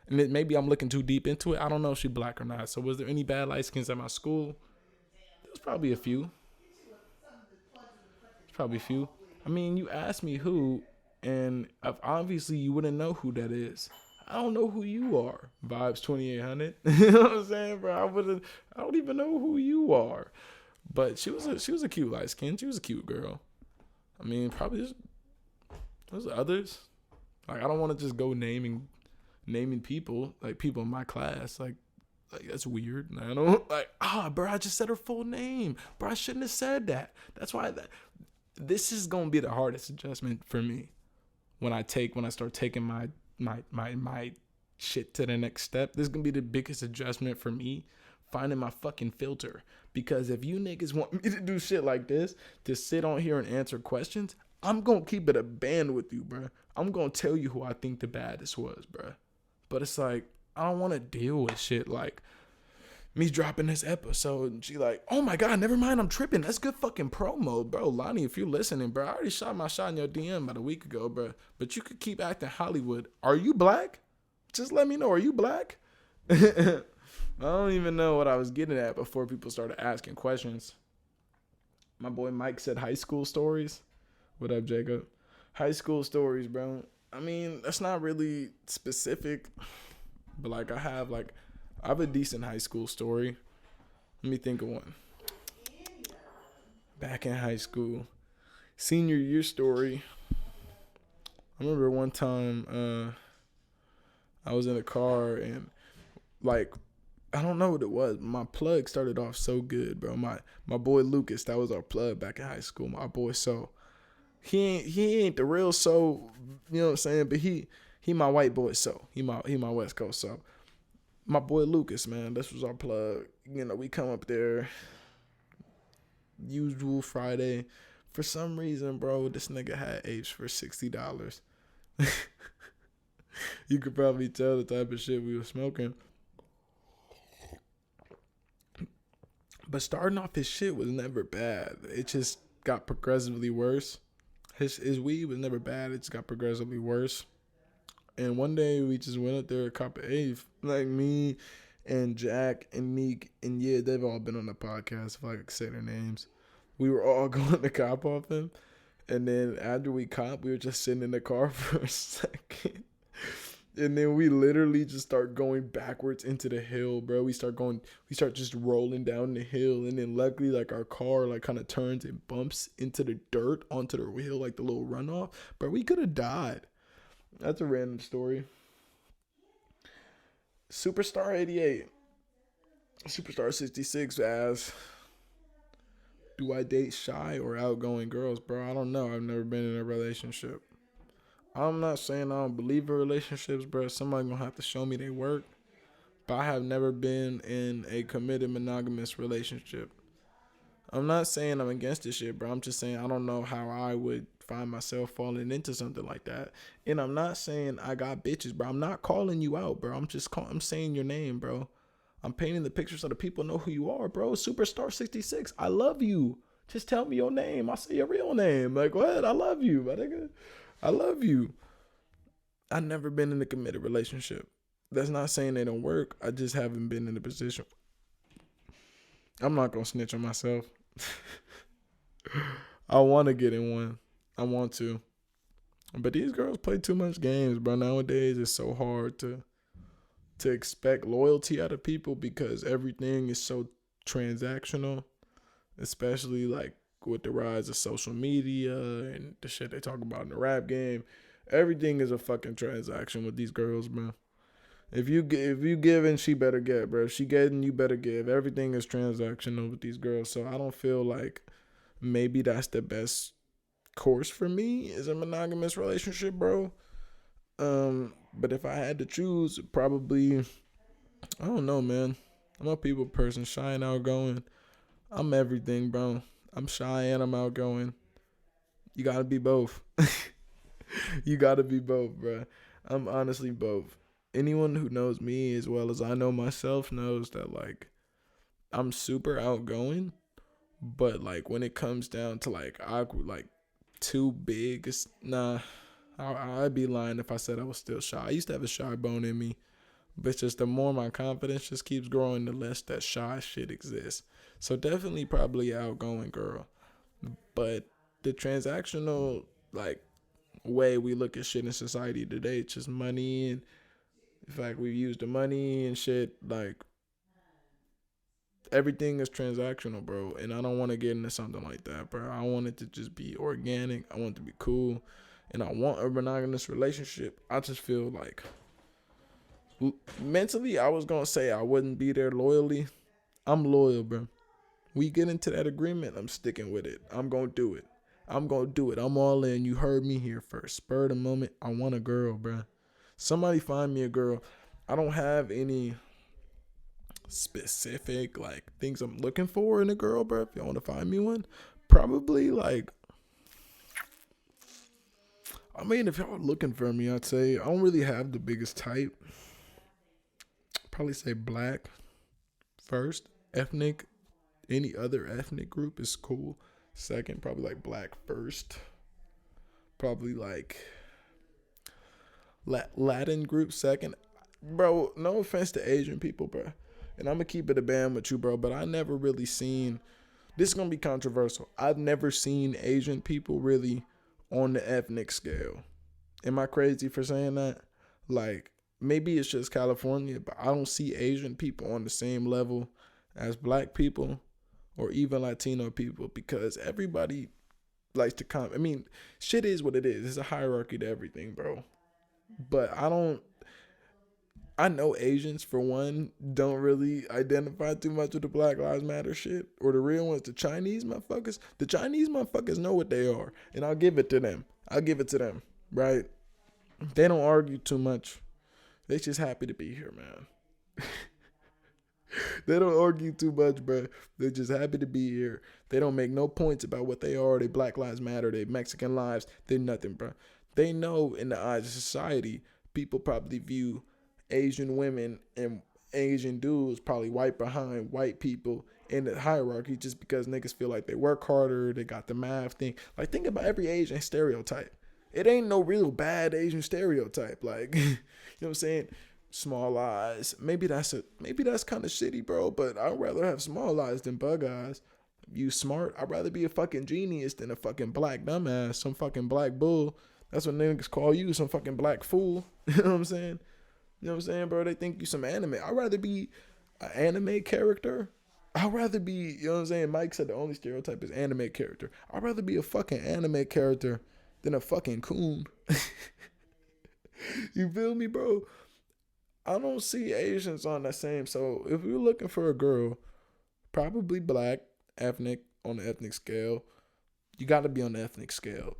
And then maybe I'm looking too deep into it. I don't know if she's black or not. So was there any bad light skins at my school? There's probably a few. Probably a few. I mean, you asked me who, and obviously you wouldn't know who that is. I don't know who you are. Vibes 2800. You know what I'm saying, bro? I don't even know who you are. But she was a cute light skin. She was a cute girl. I mean, probably just There's others. Like I don't want to just go naming people, like people in my class. Like that's weird. I don't like bro, I just said her full name. Bro, I shouldn't have said that. That's why this is gonna be the hardest adjustment for me when I start taking my shit to the next step. This is gonna be the biggest adjustment for me, finding my fucking filter. Because if you niggas want me to do shit like this, to sit on here and answer questions, I'm gonna keep it a band with you, bro. I'm gonna tell you who I think the baddest was, bro. But it's like I don't want to deal with shit like me dropping this episode and she like, oh my god, never mind, I'm tripping. That's good fucking promo, bro. Lonnie, if you're listening, bro, I already shot my shot in your DM about a week ago, bro. But you could keep acting Hollywood. Are you black? Just let me know. Are you black? I don't even know what I was getting at before people started asking questions. My boy Mike said high school stories. What up, Jacob? High school stories, bro. I mean, that's not really specific, but like I have a decent high school story. Let me think of one. Back in high school, senior year story. I remember one time I was in a car and like I don't know what it was. My plug started off so good, bro. My boy Lucas, that was our plug back in high school. My boy So. He ain't the real So, you know what I'm saying? But he my white boy So. He my West Coast So. My boy Lucas, man, this was our plug. You know, we come up there, usual Friday. For some reason, bro, this nigga had apes for $60. You could probably tell the type of shit we were smoking. But starting off his shit was never bad. It just got progressively worse. His weed was never bad. It just got progressively worse. And one day we just went up there, cop an eighth. Like me and Jack and Meek. And yeah, they've all been on the podcast if I could say their names. We were all going to cop off him. And then after we cop, we were just sitting in the car for a second. And then we literally just start going backwards into the hill, bro. We start just rolling down the hill. And then luckily, like, our car, like, kind of turns and bumps into the dirt onto the wheel, like the little runoff. Bro, we could have died. That's a random story. Superstar 88. Superstar 66 asks, do I date shy or outgoing girls? Bro, I don't know. I've never been in a relationship. I'm not saying I don't believe in relationships, bro. Somebody gonna have to show me they work. But I have never been in a committed monogamous relationship. I'm not saying I'm against this shit, bro. I'm just saying I don't know how I would find myself falling into something like that. And I'm not saying I got bitches, bro. I'm not calling you out, bro. I'm saying your name, bro. I'm painting the picture so the people know who you are, bro. Superstar 66. I love you. Just tell me your name. I'll say your real name. Like, go ahead. I love you, my nigga. I love you. I've never been in a committed relationship. That's not saying they don't work. I just haven't been in a position. I'm not going to snitch on myself. I want to get in one. I want to. But these girls play too much games, bro. Nowadays, it's so hard to expect loyalty out of people because everything is so transactional, especially like with the rise of social media and the shit they talk about in the rap game. Everything is a fucking transaction with these girls, man. If you give and she better get, bro. If she getting, you better give. Everything is transactional with these girls. So I don't feel like maybe that's the best course for me is a monogamous relationship, bro. But if I had to choose, probably I don't know, man. I'm a people person, shy and outgoing. I'm everything, bro. I'm shy and I'm outgoing. You gotta be both. You gotta be both, bro. I'm honestly both. Anyone who knows me as well as I know myself knows that, like, I'm super outgoing, but, like, when it comes down to, like, awkward, like, too big, it's, nah. I'd be lying if I said I was still shy. I used to have a shy bone in me, but it's just the more my confidence just keeps growing, the less that shy shit exists. So definitely probably outgoing girl. But the transactional, like, way we look at shit in society today, it's just money, and in fact we use the money and shit, like, everything is transactional, bro. And I don't want to get into something like that, bro. I want it to just be organic. I want it to be cool. and I want a monogamous relationship, I just feel like mentally I was gonna say I wouldn't be there loyally. I'm loyal, bro. We get into that agreement, I'm sticking with it. I'm gonna do it. I'm gonna do it. I'm all in. You heard me here first. Spur of the moment. I want a girl, bro. Somebody find me a girl. I don't have any specific like things I'm looking for in a girl, bro. If y'all want to find me one, probably like, I mean, if y'all are looking for me, I'd say I don't really have the biggest type. Probably say black first, ethnic. Any other ethnic group is cool. Second, probably like black first. Probably like Latin group second. Bro, no offense to Asian people, bro. And I'm going to keep it a band with you, bro. But I never really seen, this is going to be controversial. I've never seen Asian people really on the ethnic scale. Am I crazy for saying that? Like, maybe it's just California, but I don't see Asian people on the same level as black people or even Latino people, because everybody likes to I mean, shit is what it is. It's a hierarchy to everything, bro. But I know Asians, for one, don't really identify too much with the Black Lives Matter shit. Or the real ones, the Chinese motherfuckers know what they are. And I'll give it to them. Right? They don't argue too much. They just happy to be here, man. They don't argue too much, bro. They're just happy to be here. They don't make no points about what they are. They Black Lives Matter. They Mexican lives. They're nothing, bro. They know in the eyes of society, people probably view Asian women and Asian dudes probably right behind white people in the hierarchy just because niggas feel like they work harder. They got the math thing. Like, think about every Asian stereotype. It ain't no real bad Asian stereotype. Like, you know what I'm saying? Small eyes. Maybe that's kind of shitty, bro. But I'd rather have small eyes than bug eyes. You smart. I'd rather be a fucking genius than a fucking black dumbass. Some fucking black bull. That's what niggas call you. Some fucking black fool. You know what I'm saying? You know what I'm saying, bro? They think you some anime. I'd rather be an anime character. I'd rather be, you know what I'm saying? Mike said the only stereotype is anime character. I'd rather be a fucking anime character than a fucking coon. You feel me, bro? I don't see Asians on that same. So if you're looking for a girl, probably black, ethnic, on the ethnic scale, you got to be on the ethnic scale.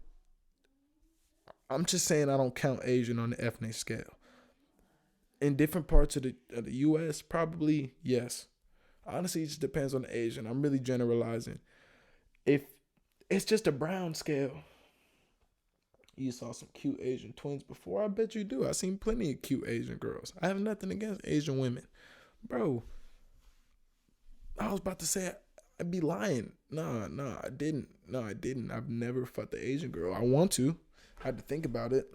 I'm just saying I don't count Asian on the ethnic scale. In different parts of the U.S., probably, yes. Honestly, it just depends on the Asian. I'm really generalizing. If it's just a brown scale, you saw some cute Asian twins before. I bet you do. I've seen plenty of cute Asian girls. I have nothing against Asian women. Bro, I was about to say I'd be lying. No, I didn't. I've never fucked the Asian girl. I want to. I had to think about it.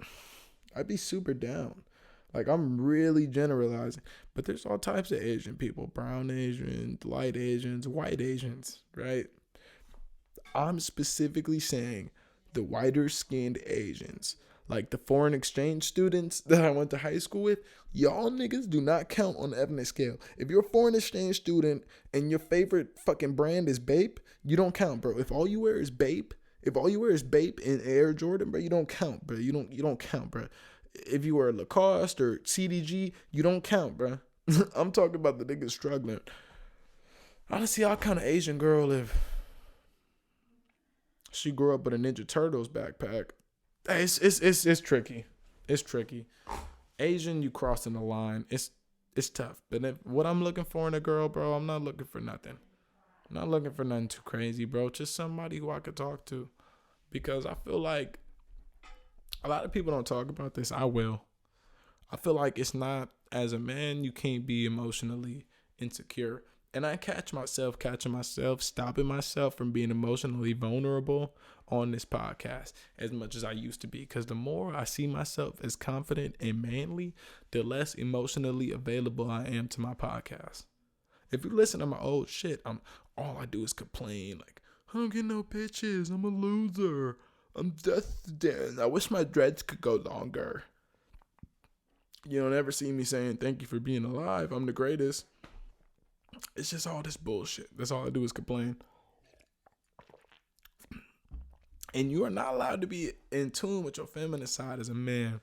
I'd be super down. Like, I'm really generalizing. But there's all types of Asian people. Brown Asians, light Asians, white Asians, right? I'm specifically saying the whiter skinned Asians, like the foreign exchange students that I went to high school with, y'all niggas do not count on the ethnic scale. If you're a foreign exchange student and your favorite fucking brand is Bape, you don't count, bro. If all you wear is Bape and Air Jordan, bro, you don't count, bro. You don't count, bro. If you wear Lacoste or CDG, you don't count, bro. I'm talking about the niggas struggling. Honestly, I'll count an Asian girl if she grew up with a Ninja Turtles backpack. It's tricky. It's tricky. Asian, you crossing the line. It's tough. But if what I'm looking for in a girl, bro, I'm not looking for nothing. I'm not looking for nothing too crazy, bro. Just somebody who I could talk to. Because I feel like a lot of people don't talk about this. I will. I feel like it's not, as a man, you can't be emotionally insecure. And I catching myself, stopping myself from being emotionally vulnerable on this podcast as much as I used to be. Because the more I see myself as confident and manly, the less emotionally available I am to my podcast. If you listen to my old shit, all I do is complain. Like, I don't get no bitches. I'm a loser. I'm just dead. I wish my dreads could go longer. You don't ever see me saying thank you for being alive. I'm the greatest. It's just all this bullshit. That's all I do is complain. And you are not allowed to be in tune with your feminine side as a man.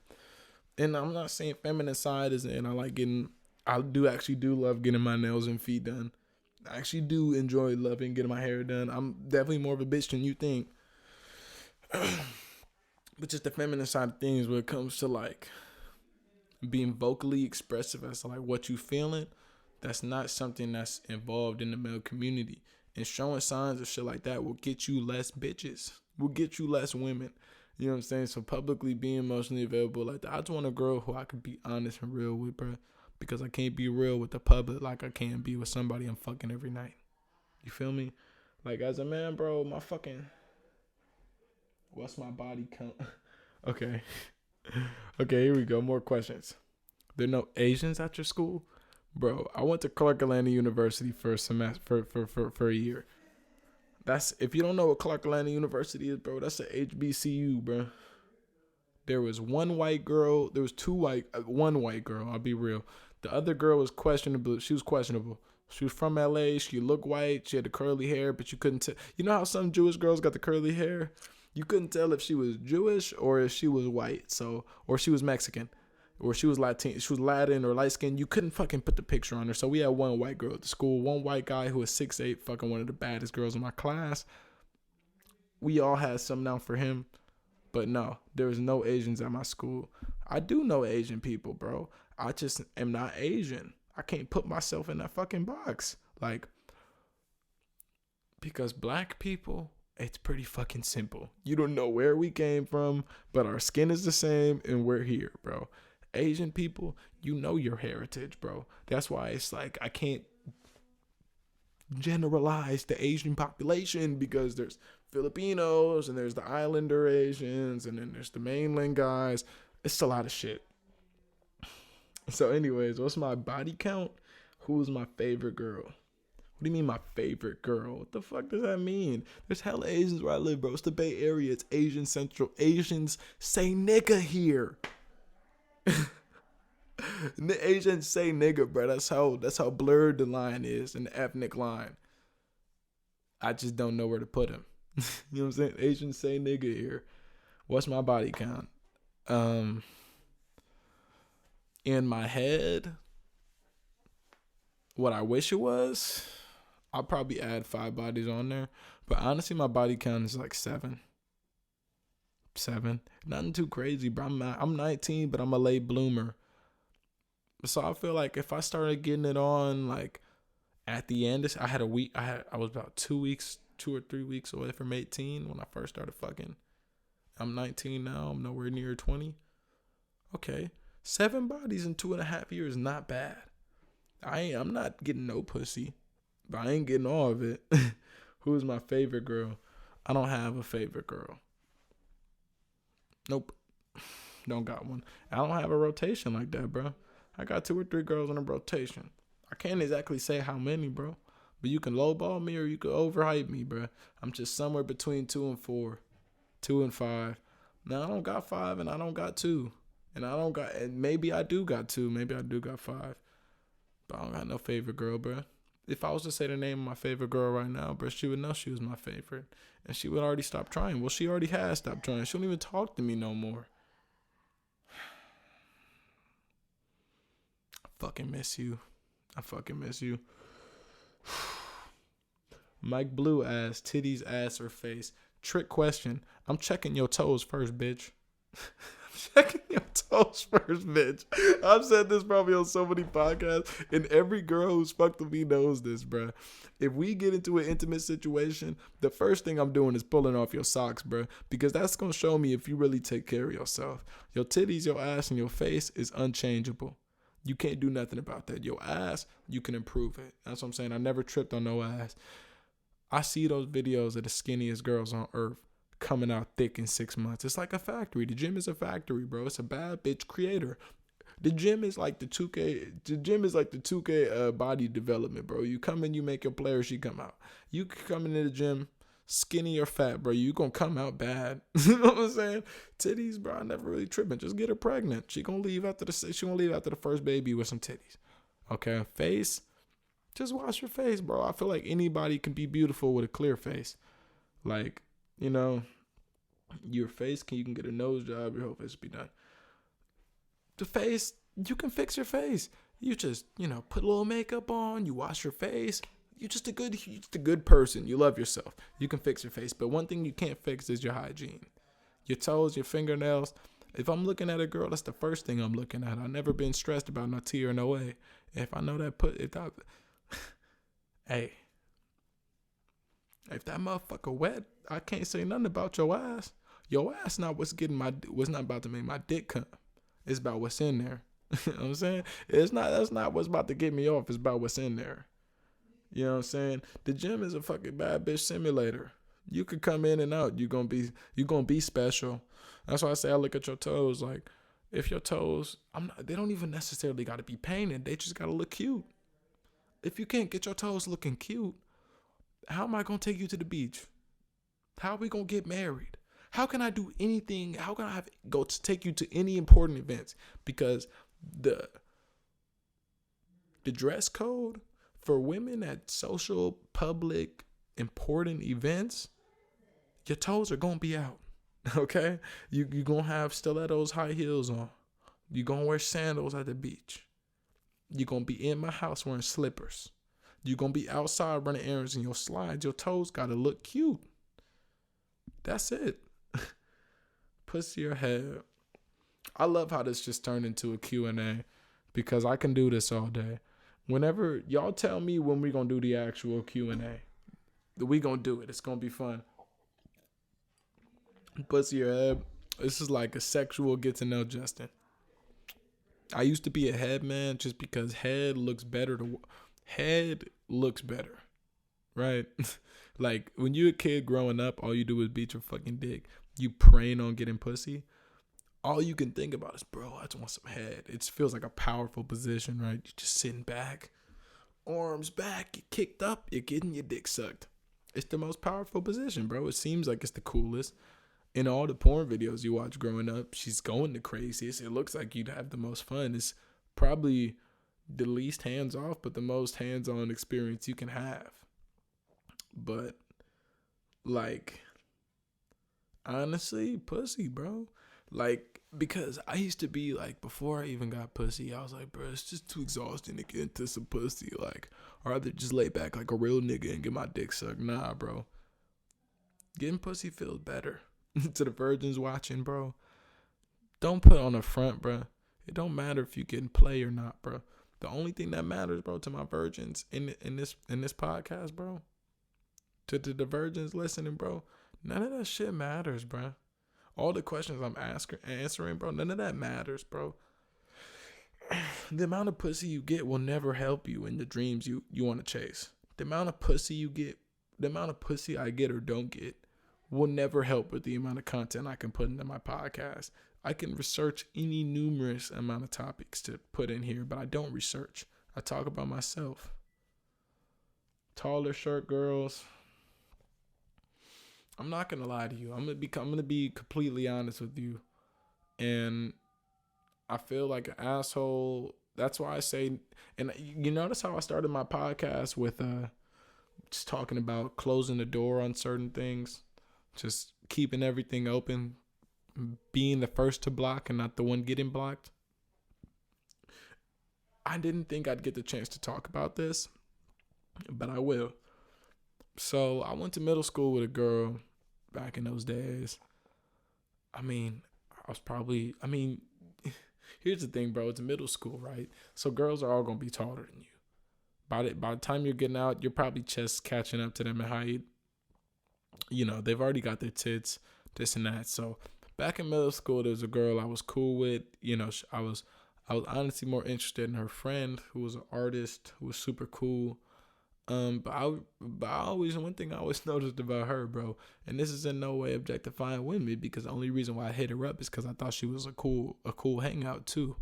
And I'm not saying feminine side is, and I do actually do love getting my nails and feet done. I actually do enjoy loving getting my hair done. I'm definitely more of a bitch than you think. But just the feminine side of things when it comes to like being vocally expressive as to like what you feeling, that's not something that's involved in the male community. And showing signs of shit like that will get you less bitches. Will get you less women. You know what I'm saying? So publicly being emotionally available like that. I just want a girl who I could be honest and real with, bro. Because I can't be real with the public like I can be with somebody I'm fucking every night. You feel me? Like as a man, bro, what's my body count? Okay. Okay, here we go. More questions. There are no Asians at your school? Bro, I went to Clark Atlanta University for a semester for a year. That's if you don't know what Clark Atlanta University is, bro, that's a HBCU, bro. There was one white girl, there was one white girl, I'll be real. The other girl was questionable. She was questionable. She was from LA, she looked white, she had the curly hair, but you couldn't tell. You know how some Jewish girls got the curly hair? You couldn't tell if she was Jewish or if she was white, or she was Mexican. Or she was Latin or light skinned. You couldn't fucking put the picture on her. So we had one white girl at the school, one white guy who was 6'8", fucking one of the baddest girls in my class. We all had some now for him. But no, there was no Asians at my school. I do know Asian people, bro. I just am not Asian. I can't put myself in that fucking box. Like, because black people, it's pretty fucking simple. You don't know where we came from, but our skin is the same and we're here, bro. Asian people, you know your heritage, bro. That's why it's like I can't generalize the Asian population because there's Filipinos and there's the Islander Asians and then there's the mainland guys. It's a lot of shit. So anyways, what's my body count? Who's my favorite girl? What do you mean my favorite girl? What the fuck does that mean? There's hella Asians where I live, bro. It's the Bay Area. It's Asian Central. Asians say nigga here. The Asians say nigga, bro. That's how blurred the line is in the ethnic line. I just don't know where to put him. You know what I'm saying? Asians say nigga here. What's my body count? In my head, what I wish it was, I'll probably add 5 bodies on there. But honestly, my body count is like 7. Nothing too crazy, bro. I'm 19, but I'm a late bloomer. So I feel like if I started getting it on, like at the end, I was about 2 or 3 weeks away from 18 when I first started fucking. I'm 19 now. I'm nowhere near 20. Okay, 7 bodies in 2.5 years, not bad. I'm not getting no pussy, but I ain't getting all of it. Who's my favorite girl? I don't have a favorite girl. Nope. Don't got one. I don't have a rotation like that, bro. I got 2 or 3 girls in a rotation. I can't exactly say how many, bro. But you can lowball me or you can overhype me, bro. I'm just somewhere between 2 and 4. 2 and 5. Now, I don't got 5 and I don't got 2. And maybe I do got 2. Maybe I do got 5. But I don't got no favorite girl, bro. If I was to say the name of my favorite girl right now, bro, she would know she was my favorite. And she would already stop trying. Well, she already has stopped trying. She don't even talk to me no more. I fucking miss you. Mike Blue asked, titties, ass, or face? Trick question. I'm checking your toes first, bitch. Checking your toes first, bitch. I've said this probably on so many podcasts, and every girl who's fucked with me knows this, bruh. If we get into an intimate situation, the first thing I'm doing is pulling off your socks, bruh, because that's going to show me if you really take care of yourself. Your titties, your ass, and your face is unchangeable. You can't do nothing about that. Your ass, you can improve it. That's what I'm saying. I never tripped on no ass. I see those videos of the skinniest girls on earth coming out thick in 6 months. It's like a factory. The gym is a factory, bro. It's a bad bitch creator. The gym is like the 2K. The gym is like the 2K body development, bro. You come in, you make your player, she come out. You come into the gym, skinny or fat, bro. You gonna come out bad. You know what I'm saying? Titties, bro. I never really tripping. Just get her pregnant. She gonna leave after the first baby with some titties. Okay, face. Just wash your face, bro. I feel like anybody can be beautiful with a clear face. Like, you know, Your face, you can get a nose job. Your whole face will be done. The face, you can fix your face. You just, put a little makeup on. You wash your face. You're just a good person. You love yourself. You can fix your face. But one thing you can't fix is your hygiene. Your toes, your fingernails. If I'm looking at a girl, that's the first thing I'm looking at. I've never been stressed about no T or no A. If I know that hey, if that motherfucker wet, I can't say nothing about your ass. Your ass not what's not about to make my dick come. It's about what's in there. You know what I'm saying? That's not what's about to get me off. It's about what's in there. You know what I'm saying? The gym is a fucking bad bitch simulator. You could come in and out. You gonna be special. That's why I say I look at your toes. Like, if your toes, they don't even necessarily got to be painted. They just got to look cute. If you can't get your toes looking cute, how am I gonna take you to the beach? How are we gonna get married? How can I do anything? How can I go to take you to any important events? Because the dress code for women at social, public, important events, your toes are gonna be out. Okay? You gonna have stilettos, high heels on. You gonna wear sandals at the beach. You gonna be in my house wearing slippers. You gonna be outside running errands in your slides. Your toes gotta look cute. That's it. Pussy or head. I love how this just turned into a Q&A because I can do this all day. Whenever y'all tell me when we gonna do the actual Q&A, we gonna do it. It's gonna be fun. Pussy or head. This is like a sexual get to know Justin. I used to be a head man just because head looks better, right? Like, when you're a kid growing up, all you do is beat your fucking dick. You praying on getting pussy. All you can think about is, bro, I just want some head. It feels like a powerful position, right? You're just sitting back, arms back, you kicked up, you're getting your dick sucked. It's the most powerful position, bro. It seems like it's the coolest. In all the porn videos you watch growing up, she's going the craziest. It looks like you'd have the most fun. It's probably the least hands-off, but the most hands-on experience you can have. But, like, honestly, pussy, bro. Like, because I used to be, like, before I even got pussy, I was like, bro, it's just too exhausting to get into some pussy. Like, I'd rather just lay back like a real nigga and get my dick sucked. Nah, bro. Getting pussy feels better. To the virgins watching, bro. Don't put on a front, bro. It don't matter if you getting play or not, bro. The only thing that matters, bro, to my virgins in this podcast, bro. To the virgins listening, bro. None of that shit matters, bro. All the questions I'm answering, bro, none of that matters, bro. The amount of pussy you get will never help you in the dreams you want to chase. The amount of pussy you get, the amount of pussy I get or don't get will never help with the amount of content I can put into my podcast. I can research any numerous amount of topics to put in here, but I don't research. I talk about myself. Taller, short girls. I'm not gonna lie to you. I'm gonna be completely honest with you, and I feel like an asshole. That's why I say, and you notice how I started my podcast with just talking about closing the door on certain things, just keeping everything open, being the first to block and not the one getting blocked. I didn't think I'd get the chance to talk about this, but I will. So I went to middle school with a girl back in those days. Here's the thing, bro. It's middle school, right? So girls are all going to be taller than you. By the time you're getting out, you're probably just catching up to them in height. You know, they've already got their tits, this and that. So back in middle school, there was a girl I was cool with. You know, I was honestly more interested in her friend, who was an artist, who was super cool. But one thing I always noticed about her, bro, and this is in no way objectifying women, because the only reason why I hit her up is because I thought she was a cool hangout too.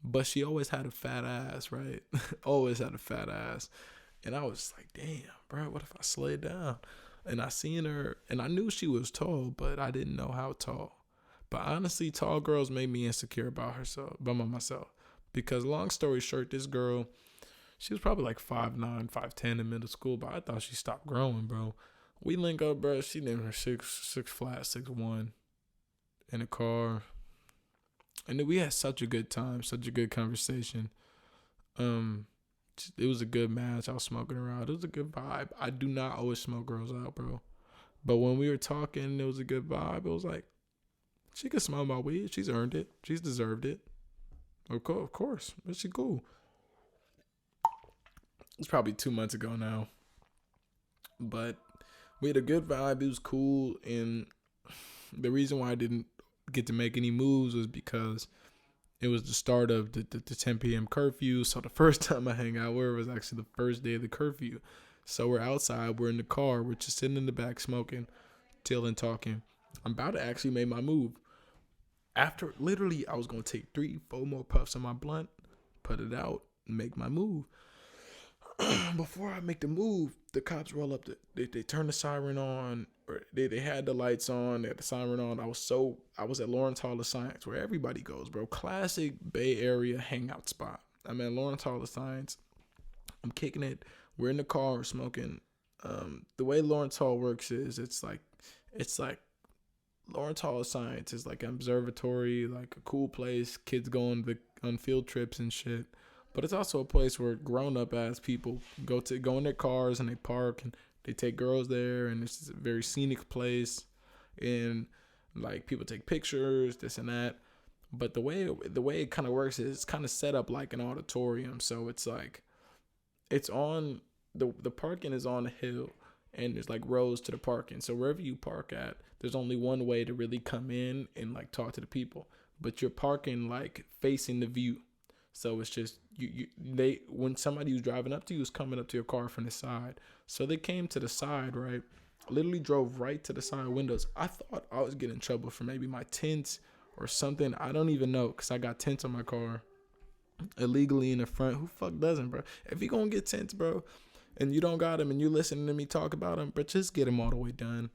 But she always had a fat ass, right? Always had a fat ass. And I was like, damn, bro, what if I slid down? And I seen her, and I knew she was tall, but I didn't know how tall. But honestly, tall girls made me insecure about myself. Because long story short, this girl, she was probably like 5'9", 5'10" in middle school, but I thought she stopped growing, bro. We link up, bro. She named her six flat, 6'1" in the car. And then we had such a good time, such a good conversation. Um, it was a good match. I was smoking her out. It was a good vibe. I do not always smoke girls out, bro. But when we were talking, it was a good vibe. It was like, she could smell my weed. She's earned it. She's deserved it. Of course. But she cool. It's probably 2 months ago now. But we had a good vibe. It was cool. And the reason why I didn't get to make any moves was because it was the start of the 10 p.m. curfew. So the first time I hang out with her was actually the first day of the curfew. So we're outside. We're in the car. We're just sitting in the back smoking, chilling, talking. I'm about to actually make my move. After, literally, I was going to take 3-4 more puffs on my blunt, put it out, and make my move. Before I make the move, the cops roll up. They turn the siren on. Or they had the lights on. They had the siren on. I was at Lawrence Hall of Science, where everybody goes, bro. Classic Bay Area hangout spot. I'm at Lawrence Hall of Science. I'm kicking it. We're in the car, smoking. The way Lawrence Hall works is it's like Lawrence Hall of Science is like an observatory, like a cool place. Kids go on field trips and shit. But it's also a place where grown-up ass people go in their cars and they park and they take girls there, and it's a very scenic place, and like people take pictures, this and that. But the way it kind of works is it's kind of set up like an auditorium. So it's like it's on the parking is on a hill, and there's like rows to the parking. So wherever you park at, there's only one way to really come in and like talk to the people. But you're parking like facing the view. So it's just they when somebody who's driving up to you is coming up to your car from the side. So they came to the side, right? Literally drove right to the side windows. I thought I was getting in trouble for maybe my tints or something. I don't even know, because I got tints on my car illegally in the front. Who fuck doesn't, bro? If you gonna get tints, bro, and you don't got them and you listening to me talk about them, but just get them all the way done.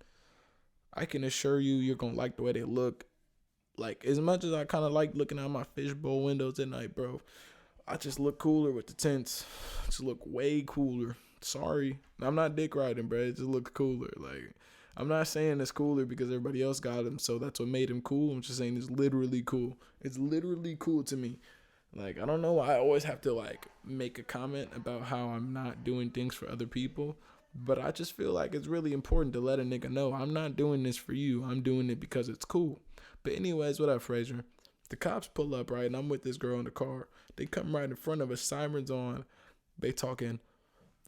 I can assure you, you're gonna like the way they look. Like, as much as I kind of like looking out my fishbowl windows at night, bro, I just look cooler with the tints. I just look way cooler. Sorry. I'm not dick riding, bro. It just looks cooler. Like, I'm not saying it's cooler because everybody else got him, so that's what made him cool. I'm just saying it's literally cool. It's literally cool to me. Like, I don't know why I always have to, like, make a comment about how I'm not doing things for other people. But I just feel like it's really important to let a nigga know I'm not doing this for you. I'm doing it because it's cool. But anyways, what up, Fraser? The cops pull up, right, and I'm with this girl in the car. They come right in front of us, sirens on. They talking,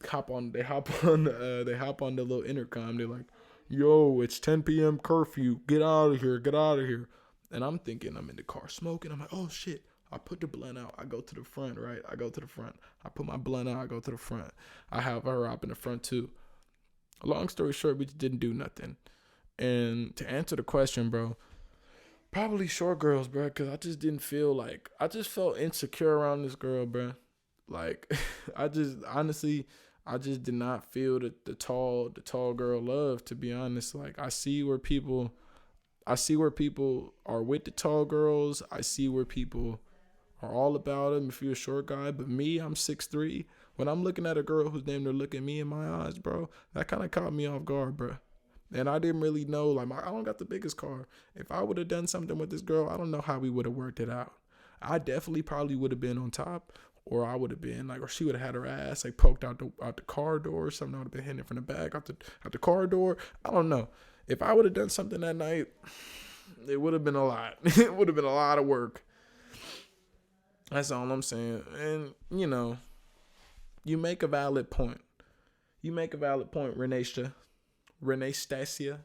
they hop on the little intercom. They're like, "Yo, it's 10 p.m. curfew. Get out of here. Get out of here." And I'm thinking, I'm in the car smoking. I'm like, oh shit. I put the blunt out. I go to the front, right? I go to the front. I put my blunt out. I go to the front. I have her up in the front too. Long story short, we just didn't do nothing. And to answer the question, bro, probably short girls, bro, because I just didn't feel like, I just felt insecure around this girl, bro. Like, I just did not feel the tall girl love, to be honest. Like, I see where people are with the tall girls. I see where people are all about them if you're a short guy. But me, I'm 6'3". When I'm looking at a girl who's damn near looking me in my eyes, bro, that kind of caught me off guard, bro. And I didn't really know, like, I don't got the biggest car. If I would have done something with this girl, I don't know how we would have worked it out. I definitely probably would have been on top, or I would have been like, or she would have had her ass like poked out the car door or something. I would have been hitting it from the back out the car door. I don't know. If I would have done something that night, it would have been a lot. It would have been a lot of work. That's all I'm saying. And, you know, you make a valid point. Renastasia.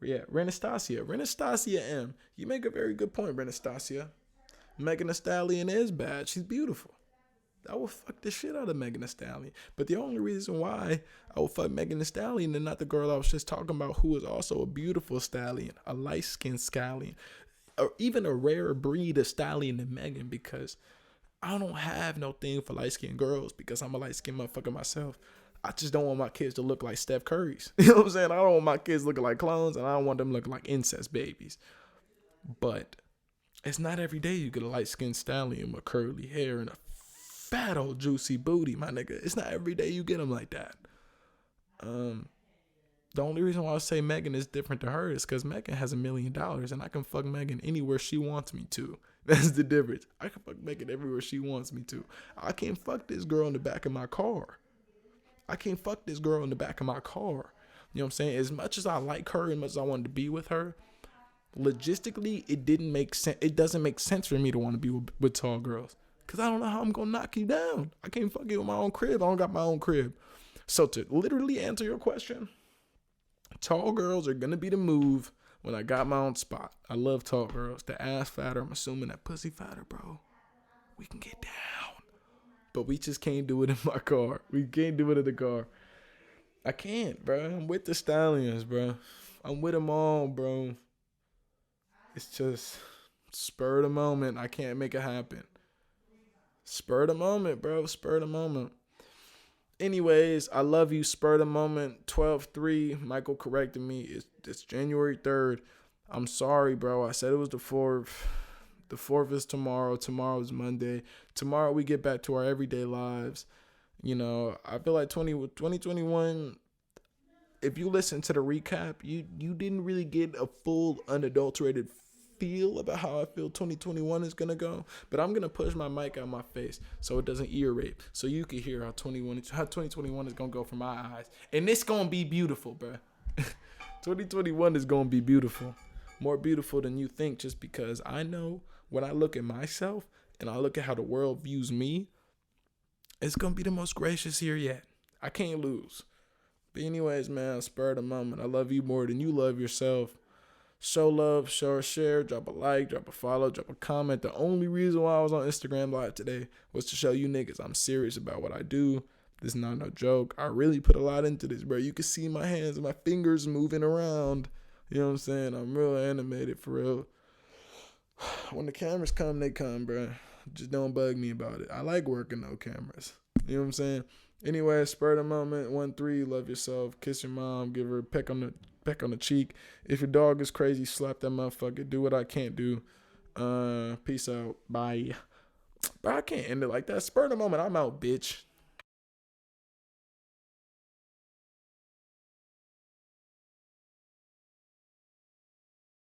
Yeah, Renastasia M. You make a very good point, Renastasia. Megan Thee Stallion is bad. She's beautiful. I would fuck the shit out of Megan Thee Stallion. But the only reason why I would fuck Megan Thee Stallion and not the girl I was just talking about, who is also a beautiful stallion, a light-skinned stallion, or even a rarer breed of stallion than Megan, because I don't have no thing for light-skinned girls because I'm a light-skinned motherfucker myself. I just don't want my kids to look like Steph Curry's. You know what I'm saying? I don't want my kids looking like clones, and I don't want them looking like incest babies. But it's not every day you get a light-skinned stallion with curly hair and a fat old juicy booty, my nigga. It's not every day you get them like that. The only reason why I say Megan is different to her is because Megan has $1 million and I can fuck Megan anywhere she wants me to. That's the difference. I can fuck Megan everywhere she wants me to. I can't fuck this girl in the back of my car. I can't fuck this girl in the back of my car. You know what I'm saying? As much as I like her, as much as I wanted to be with her, logistically, it didn't make sense. It doesn't make sense for me to want to be with tall girls. Because I don't know how I'm going to knock you down. I can't fuck you with my own crib. I don't got my own crib. So to literally answer your question, tall girls are going to be the move when I got my own spot. I love tall girls. The ass fatter, I'm assuming that pussy fatter, bro. We can get down. But we just can't do it in my car. We can't do it in the car. I can't, bro. I'm with the stallions, bro. I'm with them all, bro. It's just spur of the moment. I can't make it happen. Spur of the moment, bro. Spur of the moment. Anyways, I love you. Spur of the moment. 12/3. Michael corrected me. It's January 3rd. I'm sorry, bro. I said it was the 4th. The 4th is tomorrow. Tomorrow is Monday. Tomorrow we get back to our everyday lives. You know, I feel like 2021, if you listen to the recap, you didn't really get a full unadulterated feel about how I feel 2021 is going to go. But I'm going to push my mic out my face so it doesn't ear rape. So you can hear how 2021 is going to go from my eyes. And it's going to be beautiful, bro. 2021 is going to be beautiful. More beautiful than you think, just because I know when I look at myself and I look at how the world views me, it's going to be the most gracious year yet. I can't lose. But anyways, man, spur of the moment. I love you more than you love yourself. Show love, show a share, drop a like, drop a follow, drop a comment. The only reason why I was on Instagram Live today was to show you niggas I'm serious about what I do. This is not no joke. I really put a lot into this, bro. You can see my hands and my fingers moving around. You know what I'm saying? I'm real animated, for real. When the cameras come, they come, bro. Just don't bug me about it. I like working no cameras. You know what I'm saying? Anyway, spur of the moment. 1-3. Love yourself. Kiss your mom. Give her a peck on the cheek. If your dog is crazy, slap that motherfucker. Do what I can't do. Peace out. Bye. But I can't end it like that. Spur of the moment. I'm out, bitch.